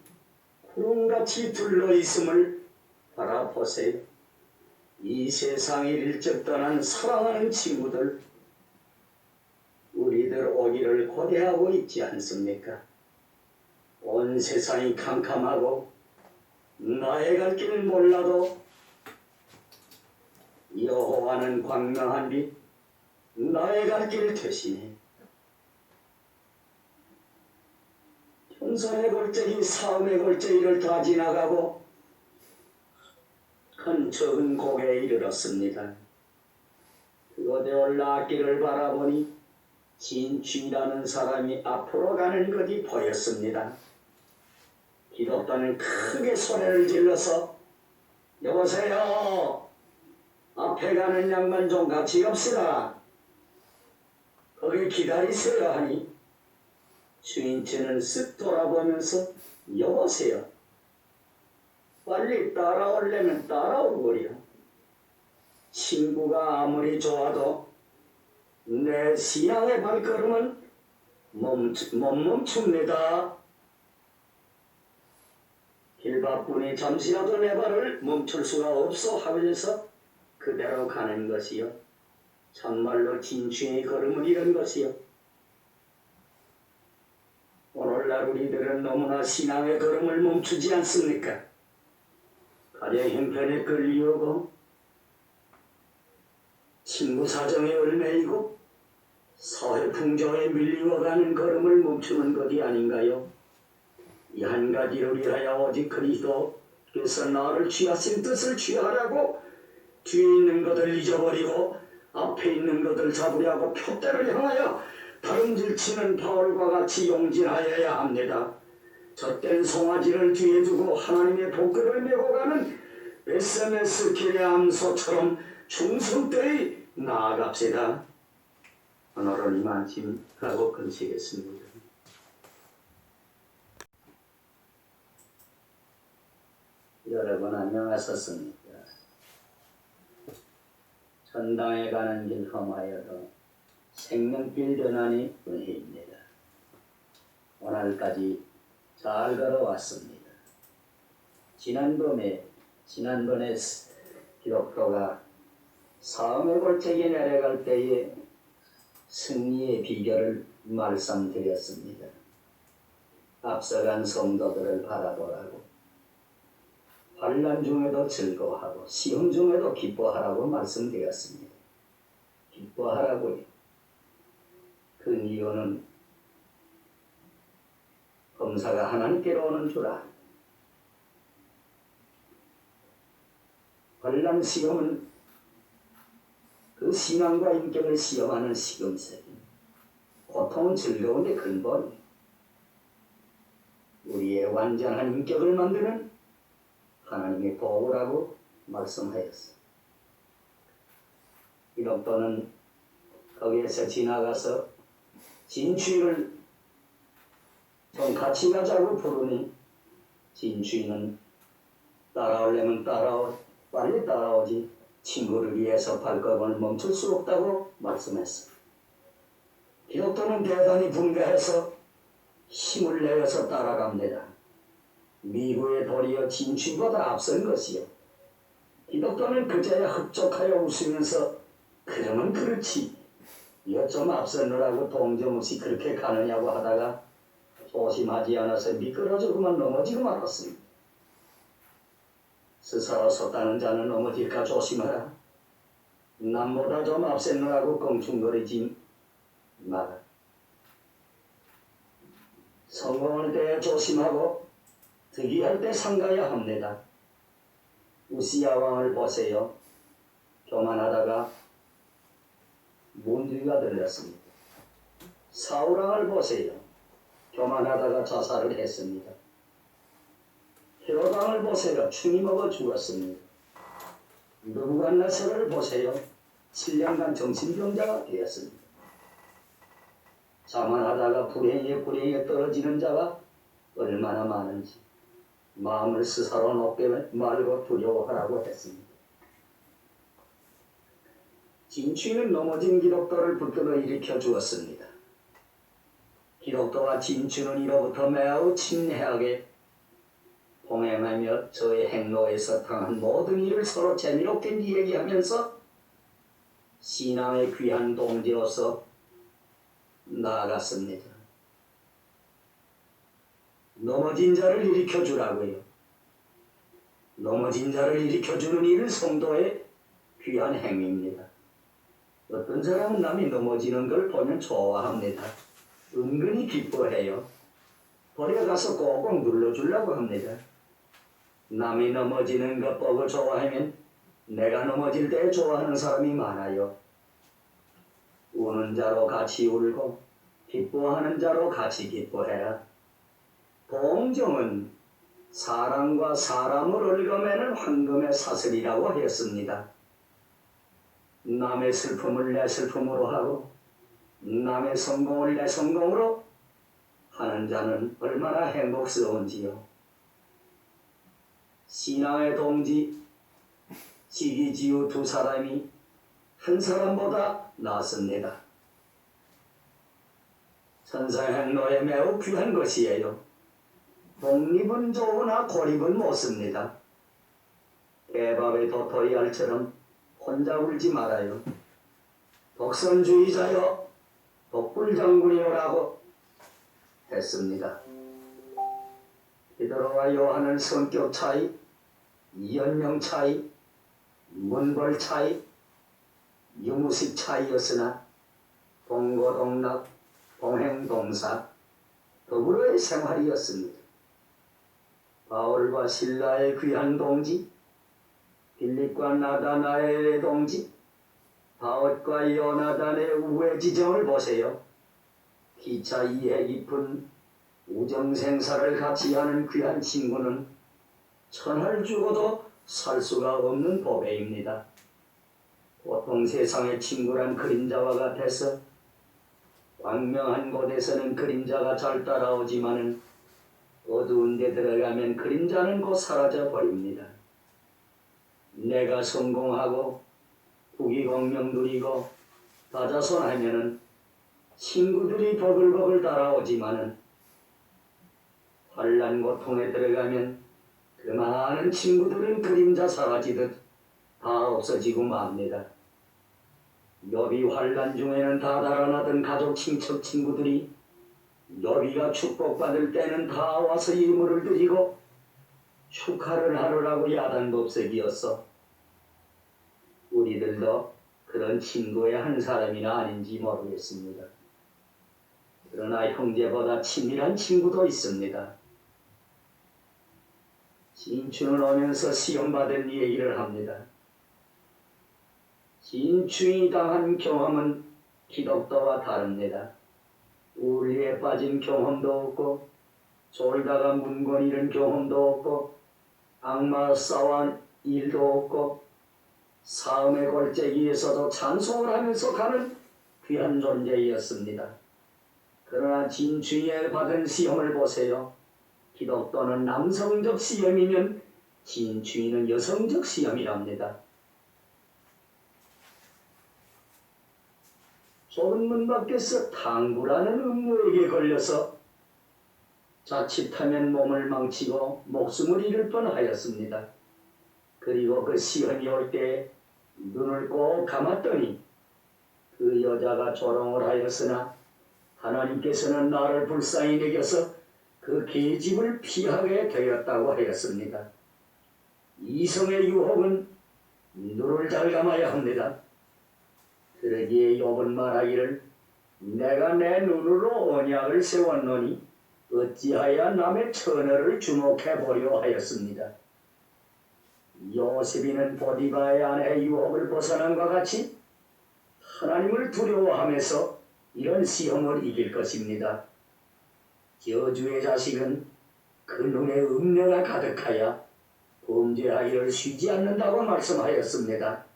[SPEAKER 1] 구름같이 둘러있음을 바라보세요. 이 세상을 일찍 떠난 사랑하는 친구들, 우리들 오기를 고대하고 있지 않습니까? 온 세상이 캄캄하고 나의 갈 길을 몰라도 여호와는 광명한 빛, 나의 갈 길을 되시네. 평선의 골짜기, 사음의 골짜기를 다 지나가고 큰 적은 고개에 이르렀습니다. 그곳에 올라 길을 바라보니 진취라는 사람이 앞으로 가는 것이 보였습니다. 기독교는 크게 소리를 질러서 여보세요, 앞에 가는 양반 좀 같이 갑시다. 거기 기다리세요 하니 주인체는 쓱 돌아보면서 여보세요, 빨리 따라오려면 따라오거리요. 친구가 아무리 좋아도 내 신앙의 발걸음은 못 멈춥니다. 길바쁘니 잠시라도 내 발을 멈출 수가 없어 하면서 그대로 가는 것이요. 참말로 진주의 걸음을 잃은 것이요. 오늘날 우리들은 너무나 신앙의 걸음을 멈추지 않습니까? 가정 형편에 끌리오고 친구 사정에 얽매이고 사회 풍조에 밀리어가는 걸음을 멈추는 것이 아닌가요? 이 한 가지를 위하여 오직 그리스도께서 나를 취하신 뜻을 취하라고 뒤에 있는 것을 잊어버리고 앞에 있는 것을 잡으려고 표대를 향하여 다름질치는 바울과 같이 용진하여야 합니다. 젖된 송아지를 뒤에 두고 하나님의 복글을 메고 가는 SMS 길의 암소처럼 충성되이 나아갑시다. 오늘은 이만큼 하고 건치겠습니다. 여러분 안녕하셨습니까? 천당에 가는 길 험하여도 생명길 전환이 은혜입니다. 오늘까지 잘 걸어왔습니다. 지난번에 기독교가 사음의 골짜기에 내려갈 때에 승리의 비결을 말씀드렸습니다. 앞서간 성도들을 바라보라고, 환난 중에도 즐거워하고 시험 중에도 기뻐하라고 말씀드렸습니다. 기뻐하라고요. 그 이유는 검사가 하나님께로 오는 줄 알아. 환난 시험은 그 신앙과 인격을 시험하는 시금새. 고통은 즐거운데 근본이 우리의 완전한 인격을 만드는 하나님의 도구라고 말씀하였어요. 기독교는 거기에서 지나가서 진취를 좀 같이 가자고 부르니 진취는 따라오려면 빨리 따라오지 친구를 위해서 발걸음을 멈출 수 없다고 말씀했어요. 기독교는 대단히 분개해서 힘을 내어서 따라갑니다. 미국의 도리어 진취보다 앞선 것이요. 기독교는 그제야 흡족하여 웃으면서 그러면 그렇지. 이거 좀 앞서느라고 동정없이 그렇게 가느냐고 하다가 조심하지 않아서 미끄러지고만 넘어지고 말았습니다. 스스로 섰다는 자는 넘어질까 조심하라. 남보다 좀 앞섰느라고 껑충거리지 마라. 성공할 때 조심하고 득이할 때 상가야 합니다. 우시야 왕을 보세요. 교만하다가 문제가 들렸습니다. 사울 왕을 보세요. 교만하다가 자살을 했습니다. 헤롯 왕을 보세요. 충이 먹어 죽었습니다. 느부갓네살을 보세요. 7년간 정신병자가 되었습니다. 자만하다가 불행에 떨어지는 자가 얼마나 많은지 마음을 스스로 높게 말고 두려워하라고 했습니다. 진취는 넘어진 기독교를 붙들어 일으켜 주었습니다. 기독교와 진취는 이로부터 매우 친애하게 동행하며 저의 행로에서 당한 모든 일을 서로 재미롭게 이야기하면서 신앙의 귀한 동지로서 나아갔습니다. 넘어진 자를 일으켜 주라고요. 넘어진 자를 일으켜 주는 일은 성도의 귀한 행위입니다. 어떤 사람은 남이 넘어지는 걸 보면 좋아합니다. 은근히 기뻐해요. 버려가서 꼭꼭 눌러주려고 합니다. 남이 넘어지는 것 보고 좋아하면 내가 넘어질 때 좋아하는 사람이 많아요. 우는 자로 같이 울고 기뻐하는 자로 같이 기뻐해라. 동정은 사람과 사람을 얽어매는 황금의 사슬이라고 했습니다. 남의 슬픔을 내 슬픔으로 하고 남의 성공을 내 성공으로 하는 자는 얼마나 행복스러운지요. 신앙의 동지 지기지우 두 사람이 한 사람보다 낫습니다. 천사행로에 매우 귀한 것이에요. 독립은 좋으나 고립은 못 씁니다. 개밥의 도토리 알처럼 혼자 울지 말아요. 독선주의자여 독불장군이오라고 했습니다. 베드로와 요한은 성격 차이, 연령 차이, 문벌 차이, 유무식 차이였으나 동고동락, 동행동사, 더불어의 생활이었습니다. 바울과 실라의 귀한 동지, 빌립과 나다나엘의 동지, 바옷과 요나단의 우애 지정을 보세요. 기차 이해 깊은 우정생사를 같이 하는 귀한 친구는 천을 주고도 살 수가 없는 보배입니다. 보통 세상의 친구란 그림자와 같아서 광명한 곳에서는 그림자가 잘 따라오지만은 어두운 데 들어가면 그림자는 곧 사라져 버립니다. 내가 성공하고 부귀공명 누리고 다자손하면은 친구들이 버글버글 따라오지만은 환난 고통에 들어가면 그 많은 친구들은 그림자 사라지듯 다 없어지고 맙니다. 욥이 환난 중에는 다 달아나던 가족 친척 친구들이 욥이가 축복받을 때는 다 와서 예물을 드리고 축하를 하느라고 야단법석이었어. 우리들도 그런 친구의 한 사람이나 아닌지 모르겠습니다. 그러나 형제보다 친밀한 친구도 있습니다. 진추는 오면서 시험받은 얘기를 합니다. 진추이 당한 경험은 기독교와 다릅니다. 우울에 빠진 경험도 없고 졸다가 문건 잃은 경험도 없고 악마 싸워한 일도 없고 사음의 골짜기에서도 찬송을 하면서 가는 귀한 존재였습니다. 그러나 진추에 받은 시험을 보세요. 기독교는 남성적 시험이면 진추이는 여성적 시험이랍니다. 좁은 문 밖에서 탕구라는 음모에게 걸려서 자칫하면 몸을 망치고 목숨을 잃을 뻔하였습니다. 그리고 그 시험이 올 때 눈을 꼭 감았더니 그 여자가 조롱을 하였으나 하나님께서는 나를 불쌍히 여겨서 그 계집을 피하게 되었다고 하였습니다. 이성의 유혹은 눈을 잘 감아야 합니다. 그러기에 욥은 말하기를 내가 내 눈으로 언약을 세웠노니 어찌하여 남의 처녀를 주목해 보려 하였습니다. 요셉이는 보디바의 아내의 유혹을 벗어난과 같이 하나님을 두려워하면서 이런 시험을 이길 것입니다. 저주의 자식은 그 눈에 음녀가 가득하여 범죄하기를 쉬지 않는다고 말씀하였습니다.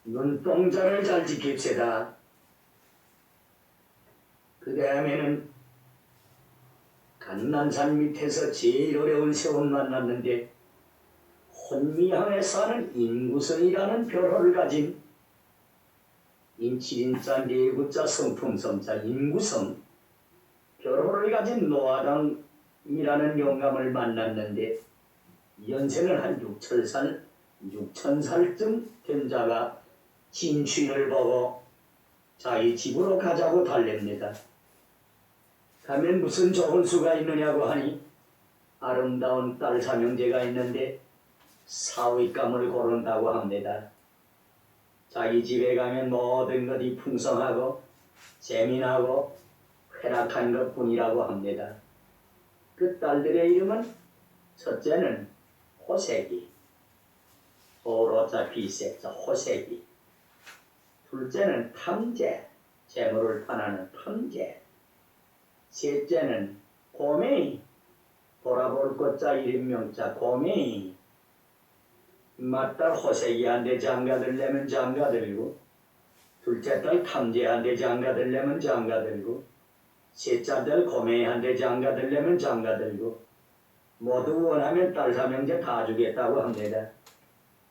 [SPEAKER 1] 눈동자를 잘 지킵시다. 그 다음에는 간난산 밑에서 제일 어려운 세월 만났는데 혼미함에 사는 인구성이라는 별호를 가진 인칠인자 네구자 성품성자 인구성 별호를 가진 노아당이라는 영감을 만났는데 연세는 한 6천살쯤 된 자가 진취를 보고 자기 집으로 가자고 달랩니다. 가면 무슨 좋은 수가 있느냐고 하니 아름다운 딸 삼형제가 있는데 사위감을 고른다고 합니다. 자기 집에 가면 모든 것이 풍성하고 재미나고 쾌락한 것뿐이라고 합니다. 그 딸들의 이름은 첫째는 호세기, 호로자 비세자 호세기. 둘째는 탐제, 재물을 탐하는 탐제. 셋째는 고메이, 돌아볼 것자 이름명자 고메이. 맏딸 호세기한테 장가들려면 장가들고, 둘째 딸 탐제한테 장가들려면 장가들고, 셋째 딸 고메이한테 장가들려면 장가들고, 모두 원하면 딸 삼형제 다 주겠다고 합니다.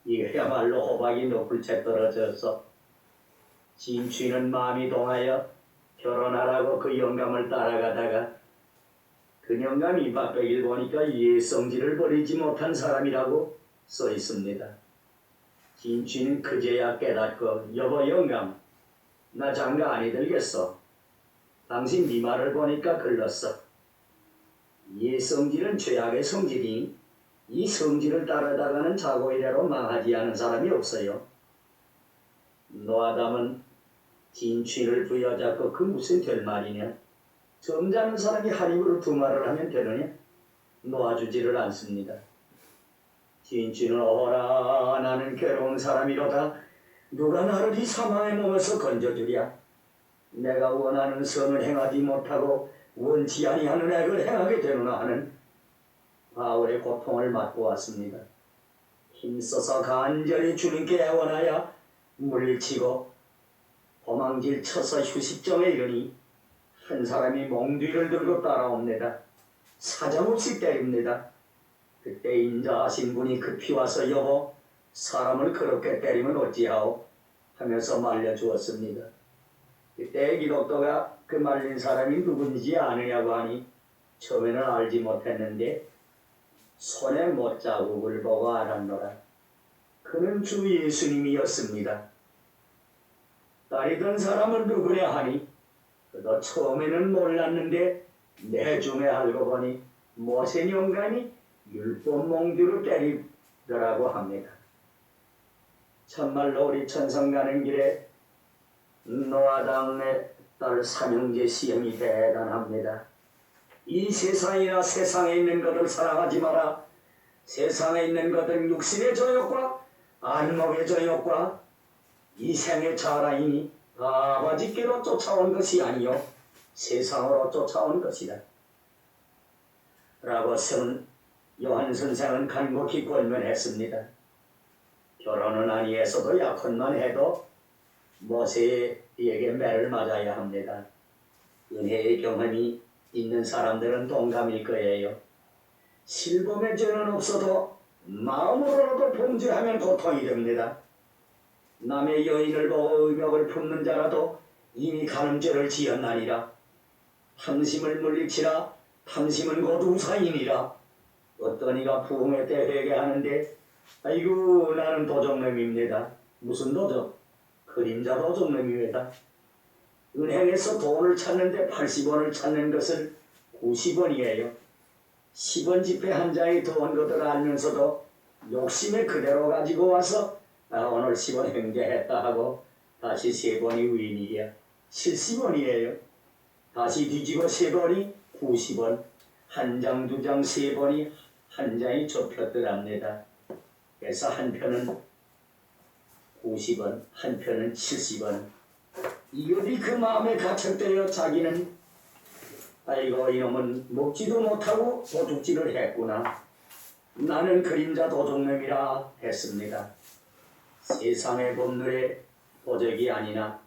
[SPEAKER 1] 이거야말로 호박이 높을 채 떨어져서 진취는 마음이 동하여 결혼하라고 그 영감을 따라가다가 그 영감이 바쁘길 보니까 예성질을 버리지 못한 사람이라고 써 있습니다. 진취는 그제야 깨닫고 여보 영감 나 장가 아니 들겠어. 당신 네 말을 보니까 글렀어. 예성질은 죄악의 성질이니 이 성질을 따르다가는 자고 이래로 망하지 않은 사람이 없어요. 노아담은 진취를 부여잡고 그 무슨 될 말이냐. 점잖은 사람이 한 입으로 두 말을 하면 되느냐. 놓아주지를 않습니다. 진취는 어라 나는 괴로운 사람이로다. 누가 나를 이 사망의 몸에서 건져주랴. 내가 원하는 선을 행하지 못하고 원치 아니하는 액을 행하게 되느나 하는 바울의 고통을 맛보 왔습니다. 힘써서 간절히 주님께 애원하여 물리치고 도망질 쳐서 휴식점에 이르니 한 사람이 몽둥이를 들고 따라옵니다. 사정없이 때립니다. 그때 인자하신 분이 급히 와서 여보 사람을 그렇게 때리면 어찌하오 하면서 말려주었습니다. 그때 기독도가 그 말린 사람이 누군지 아느냐고 하니 처음에는 알지 못했는데 손에 못자국을 보고 알았노라. 그는 주 예수님이었습니다. 따리던 사람은 누구냐 하니 그도 처음에는 몰랐는데 내중에 알고 보니 모세 영감이 율법 몽두로 때리더라고 합니다. 참말로 우리 천성 가는 길에 노아당의 딸 삼형제 시험이 대단합니다. 이 세상이나 세상에 있는 것을 사랑하지 마라. 세상에 있는 것은 육신의 저욕과 안목의 저욕과 이 생의 자라이니 아버지께로 쫓아온 것이 아니요 세상으로 쫓아온 것이다. 라고 요한 선생은 간곡히 권면했습니다. 결혼은 아니해서도 약혼만 해도 모세에게 매를 맞아야 합니다. 은혜의 경험이 있는 사람들은 동감일 거예요. 실범의 죄는 없어도 마음으로라도 범죄하면 고통이 됩니다. 남의 여인을 보고 의욕을 품는 자라도 이미 간음죄를 지었나니라. 탐심을 물리치라. 탐심은 곧 우사이니라. 어떤 이가 부흥회 때 회개하는데 아이고 나는 도적놈입니다. 무슨 도적? 그림자 도적놈입니다. 은행에서 돈을 찾는데 80원을 찾는 것을 90원이에요. 10원 지폐 한 장이 더 온 것을 알면서도 욕심에 그대로 가지고 와서 오늘 10원 횡재했다 하고 다시 3번이 웬일이야. 70원이에요. 다시 뒤지고 3번이 90원. 한 장, 두 장, 3번이 한 장이 좁혔더랍니다. 그래서 한 편은 90원, 한 편은 70원. 이것이 그 마음에 갇혔대요. 자기는 아이고 이놈은 먹지도 못하고 도둑질을 했구나. 나는 그림자 도둑놈이라 했습니다. 세상의 법률에 도적이 아니나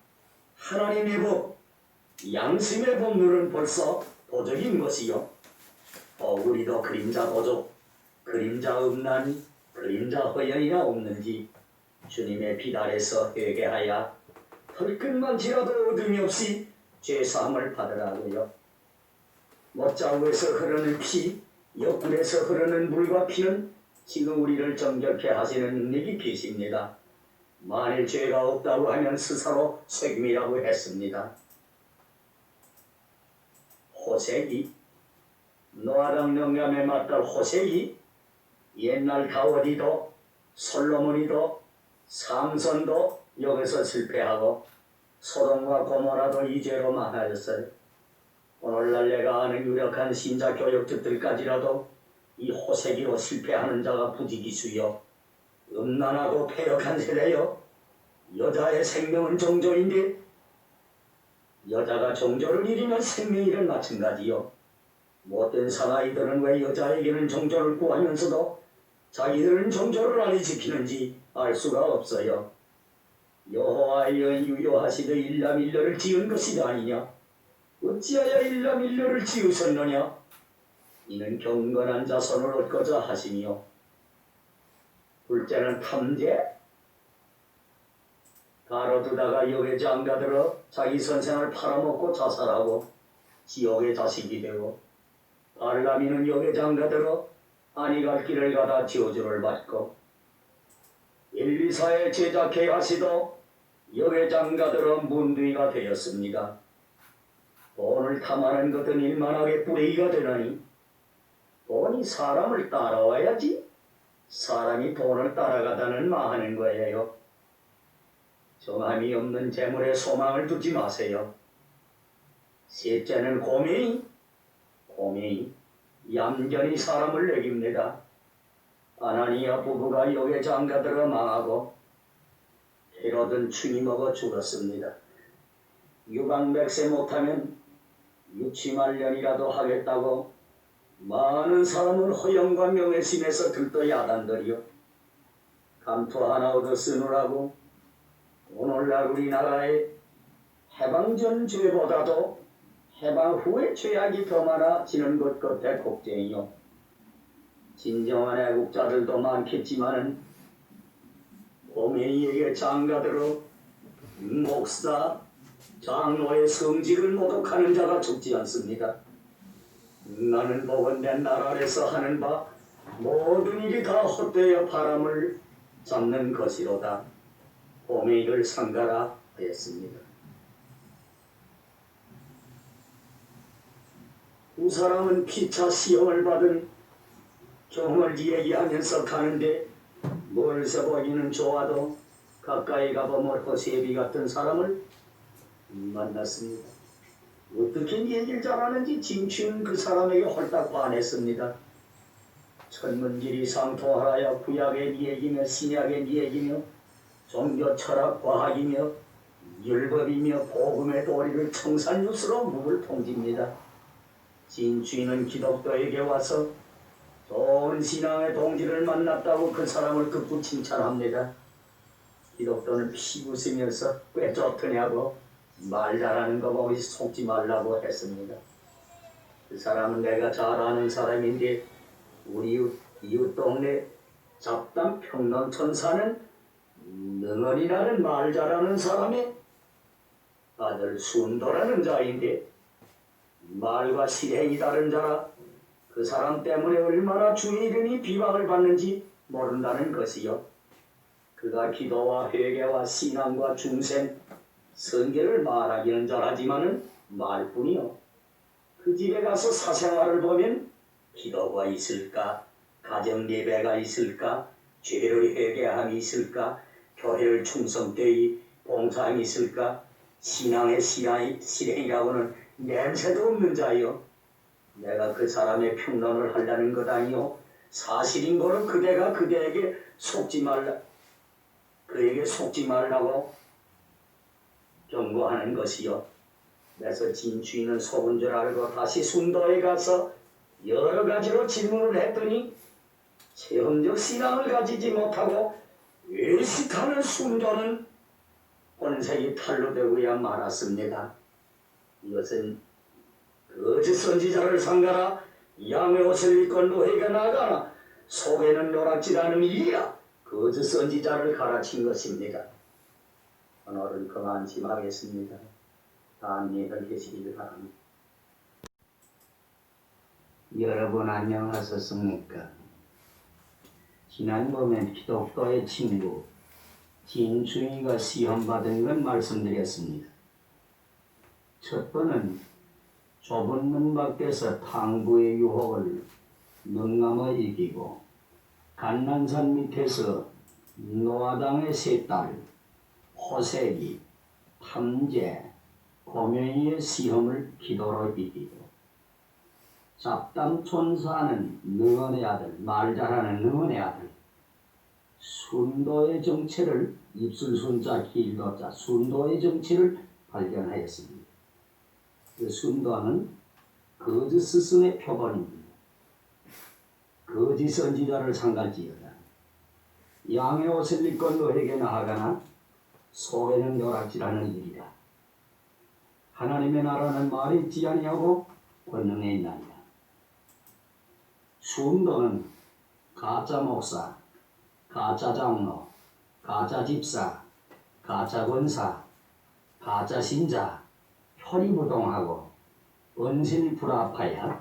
[SPEAKER 1] 하나님의 법, 양심의 법률은 벌써 도적인 것이요. 우리도 그림자 도적, 그림자 음란이, 그림자 허영이나 없는지 주님의 비 아래서 회개하여 털끝만치라도 어둠이 없이 죄사함을 받으라고요. 못자국에서 흐르는 피, 옆구리에서 흐르는 물과 피는 지금 우리를 정결케 하시는 능력이 계십니다. 만일 죄가 없다고 하면 스스로 책임이라고 했습니다. 호색이, 노아랑 영감에 맞던 호색이 옛날 다윗이도 솔로몬이도 삼손도 여기서 실패하고 소돔과 고모라도 이 죄로 망하였어요. 오늘날 내가 아는 유력한 신자 교역자들까지라도 이 호세기로 실패하는 자가 부지기수요. 음란하고 폐역한 세대요. 여자의 생명은 정조인데 여자가 정조를 잃으면 생명이란 마찬가지요. 못된 사나이들은 왜 여자에게는 정조를 구하면서도 자기들은 정조를 안 지키는지 알 수가 없어요. 여호와여 유효하시되 일남일녀를 지은 것이 아니냐? 어찌하여 일남일녀를 지으셨느냐? 이는 경건한 자손을 얻고자 하시며 둘째는 탐제. 가로두다가 역에 장가들어 자기 선생을 팔아먹고 자살하고 지옥의 자식이 되고 발람이는 역에 장가들어 아니 갈 길을 가다 저주를 받고 엘리사의 제자 게하시도 역에 장가들어 문둥이가 되었습니다. 돈을 탐하는 것은 일만하게 뿌리기가 되나니 돈이 사람을 따라와야지 사람이 돈을 따라가다는 마하는 거예요. 정함이 없는 재물에 소망을 두지 마세요. 셋째는 고매이. 고매이 얌전히 사람을 내깁니다. 아나니아 부부가 역에 장가들어 망하고 헤롯은 충이 먹어 죽었습니다. 유방백세 못하면 유치말년이라도 하겠다고 많은 사람을 허영과 명예심에서 들떠 야단들이요. 감투 하나 얻어 쓰느라고 오늘날 우리나라의 해방 전 죄보다도 해방 후의 죄악이 더 많아지는 것 같아 걱정이요. 진정한 애국자들도 많겠지만은 고매이에게 장가들어 목사, 장로의 성직을 모독하는 자가 적지 않습니다. 나는 보건대 날 아래서 하는 바 모든 일이 다 헛되어 바람을 잡는 것이로다. 고매이를 상가라 하였습니다. 두 사람은 피차 시험을 받은 경험을 이야기하면서 가는데 멀리서 보기는 좋아도 가까이 가보면 호세비 같은 사람을 만났습니다. 어떻게 얘기를 잘하는지 진취는 그 사람에게 홀딱 반했습니다. 천문길이 상통하라야 구약의 얘기며 신약의 얘기며 종교 철학 과학이며 율법이며 복음의 도리를 청산유수로 묵을 통지입니다. 진취는 기독교에게 와서 좋은 신앙의 동지를 만났다고 그 사람을 극구 칭찬합니다. 기독교는 피 웃으면서 꽤 좋더냐고 말 잘하는 거 보고 속지 말라고 했습니다. 그 사람은 내가 잘 아는 사람인데 우리 이웃 동네 잡담 평론촌 사는 능언이라는 말 잘하는 사람의 아들 순도라는 자인데 말과 실행이 다른 자라 그 사람 때문에 얼마나 주의 이름이 비방을 받는지 모른다는 것이요. 그가 기도와 회개와 신앙과 중생, 성결을 말하기는 잘하지만은 말뿐이요. 그 집에 가서 사생활을 보면 기도가 있을까, 가정 예배가 있을까, 죄를 회개함이 있을까, 교회를 충성되이 봉사함이 있을까, 신앙의 실행이라고는 냄새도 없는 자요. 내가 그 사람의 평론을 하려는 것 아니요. 사실인 거는 그대가 그대에게 속지 말라, 그에게 속지 말라고 경고하는 것이요. 그래서 진주인은 속은 줄 알고 다시 순도에 가서 여러 가지로 질문을 했더니 체험적 신앙을 가지지 못하고 외식하는 순도는 본색이 탈로 되고야 말았습니다. 이것은 거짓 선지자를 상가라 양의 옷을 입고 노예가 나가나 속에는 노랗지라는 일이야. 거짓 선지자를 가르친 것입니다. 오늘은 그만 심하겠습니다. 안녕히 계시기를 바랍니다. 여러분 안녕하셨습니까? 지난번에 기독교의 친구 진주이가 시험받은 건 말씀드렸습니다. 첫 번은 좁은 문 밖에서 탕부의 유혹을 능감을 이기고 간난산 밑에서 노아당의 세 딸 호색이, 탐제, 고명이의 시험을 기도로 이기고 잡담촌 사는 능언의 아들, 말 잘하는 능언의 아들 순도의 정체를 입술순자 길도자 순도의 정체를 발견하였습니다. 그 순도는 거짓 스승의 표본입니다. 거짓 선지자를 상갈지어다. 양의 옷을 입고 너에게 나아가나 속에는 노랗지라는 일이다. 하나님의 나라는 말이 있지 아니하고 권능에 있나니라. 순도는 가짜 목사, 가짜 장로, 가짜 집사, 가짜 권사, 가짜 신자, 표리부동하고 언신이 불합하여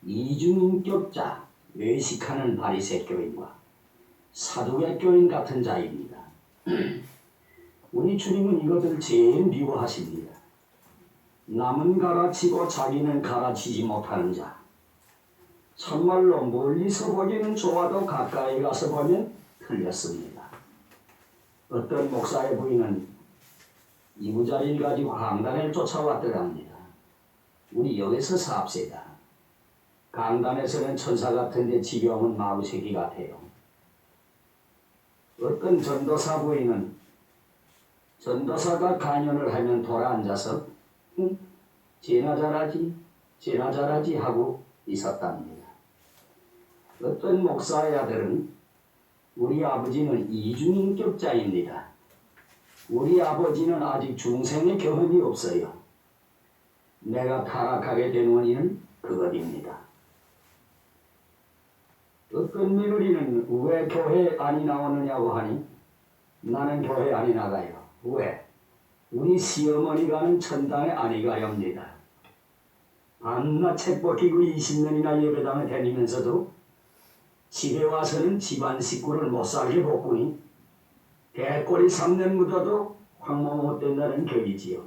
[SPEAKER 1] 이중인격자, 외식하는 바리새 교인과 사두개 교인 같은 자입니다. 우리 주님은 이것을 제일 미워하십니다. 남은 가르치고 자기는 가르치지 못하는 자. 참말로 멀리서 보기는 좋아도 가까이 가서 보면 틀렸습니다. 어떤 목사의 부인은 이부자리를 가지고 강단에 쫓아왔더랍니다. 우리 여기서 삽시다. 강단에서는 천사 같은데 지경은 마구새끼 같아요. 어떤 전도사 부인은 전도사가 간연을 하면 돌아 앉아서 제나 잘하지 하고 있었답니다. 어떤 목사의 아들은 우리 아버지는 이중인격자입니다. 우리 아버지는 아직 중생의 경험이 없어요. 내가 타락하게 된 원인은 그것입니다. 어떤 며느리는 왜 교회 안이 나오느냐고 하니 나는 교회 안이 나가요. 왜? 우리 시어머니가는 천당에 안이 가렵니다. 밤낮 책 벗기고 20년이나 예배당에 다니면서도 집에 와서는 집안 식구를 못 살게 볶으니 대꼬리 3년 묻어도 황모 못 된다는 격이지요.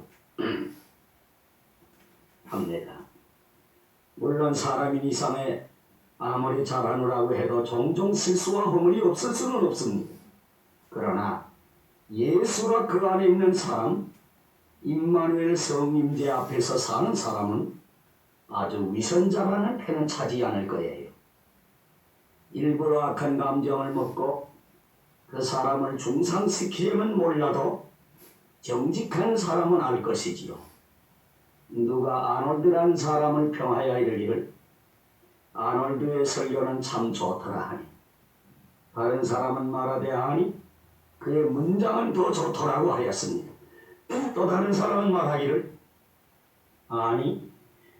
[SPEAKER 1] 합니다. 물론 사람인 이상에 아무리 잘하느라고 해도 종종 실수와 허물이 없을 수는 없습니다. 그러나 예수가 그 안에 있는 사람, 임마누엘 성임재 앞에서 사는 사람은 아주 위선자라는 패는 차지 않을 거예요. 일부러 악한 감정을 먹고 그 사람을 중상시키려면 몰라도 정직한 사람은 알 것이지요. 누가 아놀드라는 사람을 평하여 이르기를 아놀드의 설교는 참 좋더라 하니 다른 사람은 말하되 아니 그의 문장은 더 좋더라고 하였습니다. 또 다른 사람은 말하기를 아니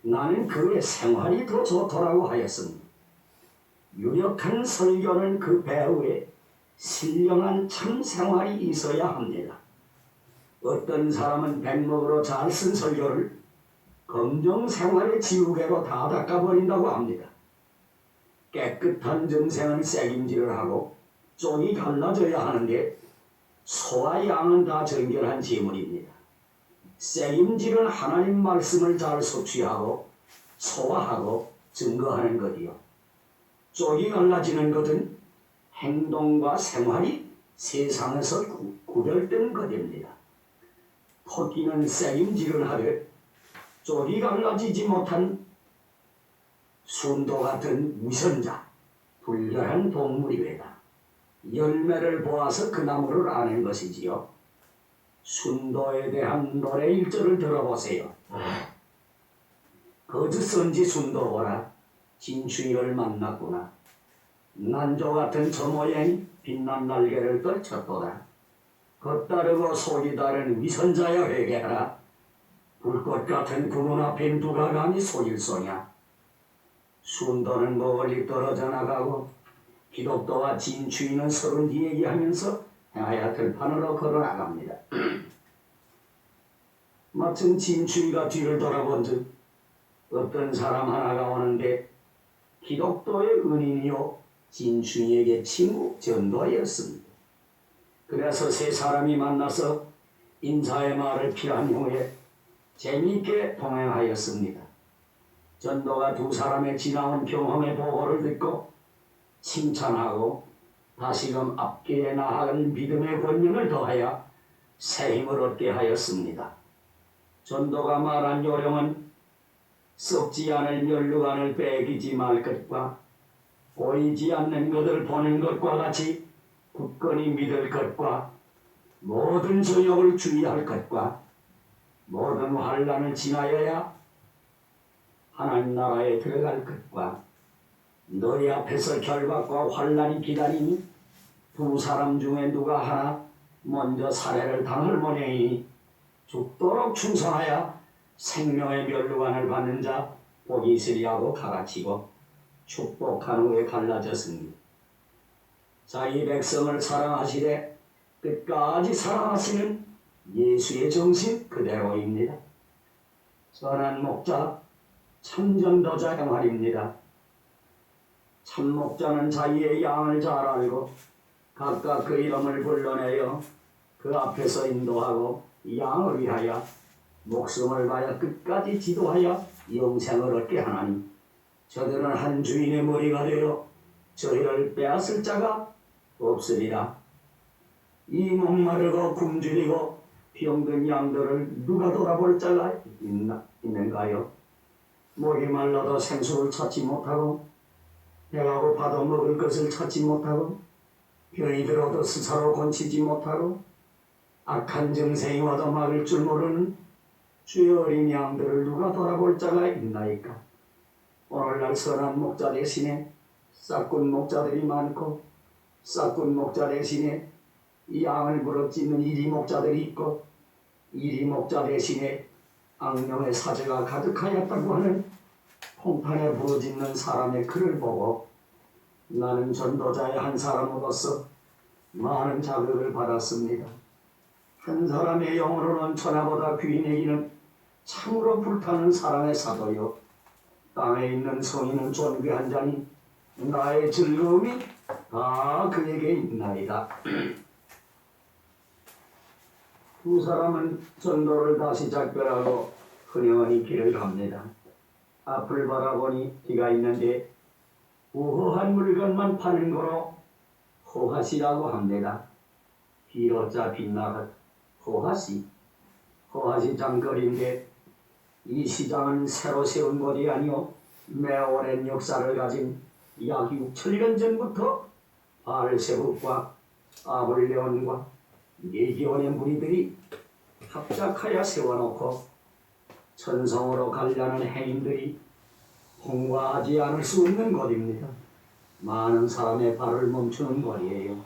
[SPEAKER 1] 나는 그의 생활이 더 좋더라고 하였습니다. 유력한 설교는 그 배후에 신령한 참 생활이 있어야 합니다. 어떤 사람은 백목으로 잘 쓴 설교를 검정 생활의 지우개로 다 닦아버린다고 합니다. 깨끗한 정생은 책임질을 하고 쪽이 갈라져야 하는데 소와 양은 다 정결한 제물입니다. 책임질은 하나님 말씀을 잘 소취하고 소화하고 증거하는 것이요. 쪽이 갈라지는 것은 행동과 생활이 세상에서 구별된 것입니다. 토끼는 책임질을 하되 쪽이 갈라지지 못한 순도 같은 위선자, 불결한 동물이외다. 열매를 보아서 그 나무를 아는 것이지요. 순도에 대한 노래 1절을 들어보세요. 거짓선지 순도보라 진추이를 만났구나. 난조 같은 저 모양이 빛난 날개를 떨쳤도다. 겉다르고 속이 다른 위선자여 회개하라. 불꽃 같은 구문 앞엔 누가 감히 속일 소냐. 순도는 멀리 떨어져 나가고 기독도와 진추이는 서로 이야기하면서 행하여 들판으로 걸어나갑니다. 마침 진추이가 뒤를 돌아본즉 어떤 사람 하나가 오는데 기독도의 은인이요 진추이에게 친구 전도였습니다. 그래서 세 사람이 만나서 인사의 말을 필요한 후에 재미있게 동행하였습니다. 전도가 두 사람의 지나온 경험의 보고를 듣고 칭찬하고 다시금 앞길에 나아갈 믿음의 권능을 더하여 새 힘을 얻게 하였습니다. 전도가 말한 요령은 썩지 않을 면류관을 빼기지 말 것과 보이지 않는 것을 보는 것과 같이 굳건히 믿을 것과 모든 저역을 주의할 것과 모든 환난을 지나여야 하나님 나라에 들어갈 것과 너희 앞에서 결박과 환난이 기다리니 두 사람 중에 누가 하나 먼저 살해를 당할 모양이니 죽도록 충성하여 생명의 면류관을 받는 자 복이 있으리하고 가르치고 축복한 후에 갈라졌습니다. 자기 백성을 사랑하시되 끝까지 사랑하시는 예수의 정신 그대로입니다. 선한 목자 참전도자 행활입니다. 참목자는 자기의 양을 잘 알고 각각 그 이름을 불러내어 그 앞에서 인도하고 양을 위하여 목숨을 바여 끝까지 지도하여 영생을 얻게 하나니 저들은 한 주인의 머리가 되어 저희를 빼앗을 자가 없으리라. 이 목마르고 굶주리고 병든 양들을 누가 돌아볼 자가 있는가요? 목이 말라도 생수를 찾지 못하고 배가 고파도 먹을 것을 찾지 못하고 병이 들어도 스스로 고치지 못하고 악한 정생이 와도 막을 줄 모르는 주의 어린 양들을 누가 돌아볼 자가 있나이까? 오늘날 선한 목자 대신에 싹군 목자들이 많고 싹군 목자 대신에 이 양을 부럽짓는 이리 목자들이 있고 이리 목자 대신에 악령의 사제가 가득하였다고 하는 홍판에 부어짓는 사람의 글을 보고 나는 전도자의 한 사람으로서 많은 자극을 받았습니다. 한 사람의 영으로는 천하보다 귀인 여기는 참으로 불타는 사랑의 사도요 땅에 있는 성인은 존귀한 자니 나의 즐거움이 다 그에게 있나이다. 두 사람은 전도를 다시 작별하고 흔연히 길을 갑니다. 앞을 바라보니 비가 있는데 우호한 물건만 파는 거로 호화시라고 합니다. 비로자 빛나는 호화시. 호화시 장거리인데 이 시장은 새로 세운 곳이 아니오 매우 오랜 역사를 가진 약 6천년 전부터 바알세북과 아볼레온과 예기온의 무리들이 합작하여 세워놓고 천성으로 가려는 행인들이 통과하지 않을 수 없는 곳입니다. 많은 사람의 발을 멈추는 곳이에요.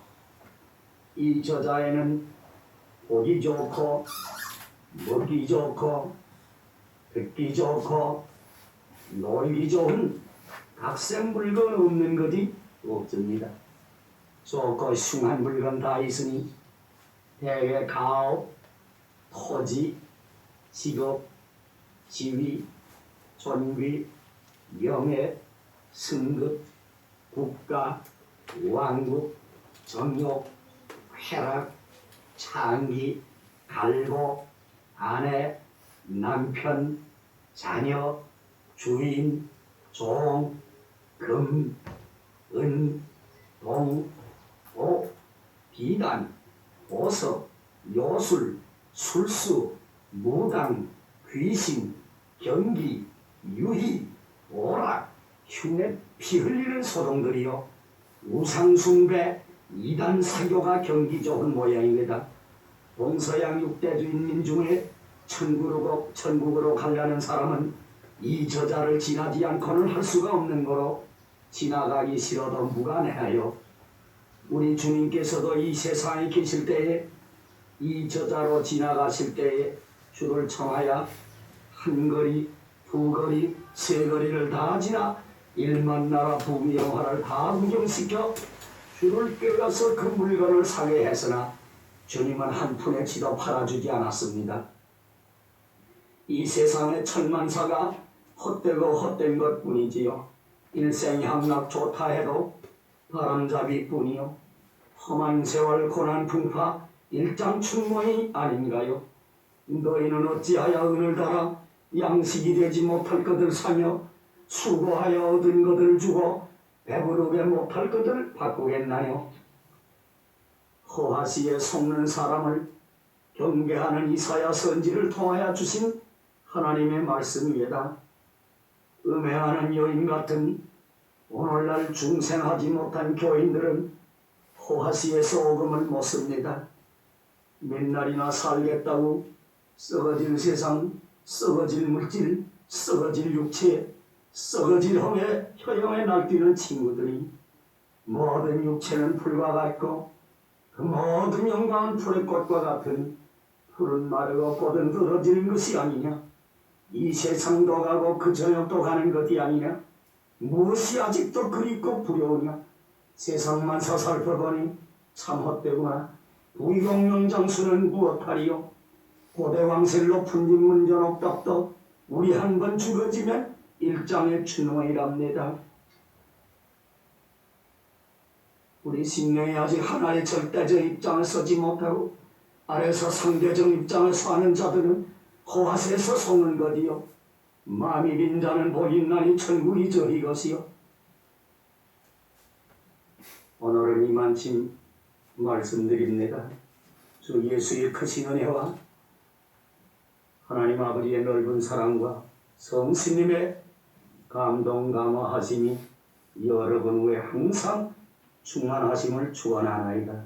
[SPEAKER 1] 이 저자에는 보기 좋고 먹기 좋고 듣기 좋고 놀기 좋은 각색 물건 없는 것이 없습니다. 좋고 숭한 물건 다 있으니 대개 가오, 토지, 직업, 지위, 존귀, 명예, 승급, 국가, 왕국, 정욕, 쾌락, 창기, 갈고, 아내, 남편, 자녀, 주인, 종, 금, 은, 동, 복, 비단, 보석, 요술, 술수, 무당, 귀신, 경기, 유희, 오락, 흉내 피 흘리는 소동들이요 우상숭배, 이단 사교가 경기 좋은 모양입니다. 동서양 6대 주인민 중에 천국으로 가려는 사람은 이 저자를 지나지 않고는 할 수가 없는 거로 지나가기 싫어도 무관해하여 우리 주님께서도 이 세상에 계실 때에 이 저자로 지나가실 때에 주를 청하여 한 거리, 두 거리, 세 거리를 다 지나 1만 나라 부귀영화를 다 구경시켜 주를 꿰어서 그 물건을 사게 했으나 주님은 한 푼의 치도 팔아주지 않았습니다. 이 세상의 천만사가 헛되고 헛된 것뿐이지요. 일생향락 좋다 해도 바람잡이뿐이요. 험한 세월 고난 풍파 일장춘몽이 아닌가요? 너희는 어찌하여 은을 달아 양식이 되지 못할 것을 사며 수고하여 얻은 것을 주고 배부르게 못할 것을 바꾸겠나요? 허하시에 속는 사람을 경계하는 이사야 선지를 통하여 주신 하나님의 말씀입니다. 음해하는 여인 같은 오늘날 중생하지 못한 교인들은 호하시에서 오금을 못 씁니다. 몇 날이나 살겠다고 썩어질 세상, 썩어질 물질, 썩어질 육체, 썩어질 허영에 날뛰는 친구들이 모든 육체는 풀과 같고 그 모든 영광은 풀의 꽃과 같은 풀은 마르고 꽃은 떨어지는 것이 아니냐. 이 세상도 가고 그 저녁도 가는 것이 아니냐. 무엇이 아직도 그립고 부러우냐. 세상만 서살펴보니 참 헛되구나. 부귀공명장수는 무엇하리요. 고대왕실 높은 집 문전 옥답도 우리 한 번 죽어지면 일장의 춘홍이랍니다. 우리 심령이 아직 하나의 절대적 입장을 서지 못하고 아래서 상대적 입장을 서하는 자들은 호화세에서 속는 것이요. 마음이 빈 자는 복이 있나니 천국이 저희 것이요. 오늘은 이만큼 말씀드립니다. 주 예수의 크신 은혜와 하나님 아버지의 넓은 사랑과 성신님의 감동 감화하심이 여러분 외에 항상 충만하심을 축원하나이다.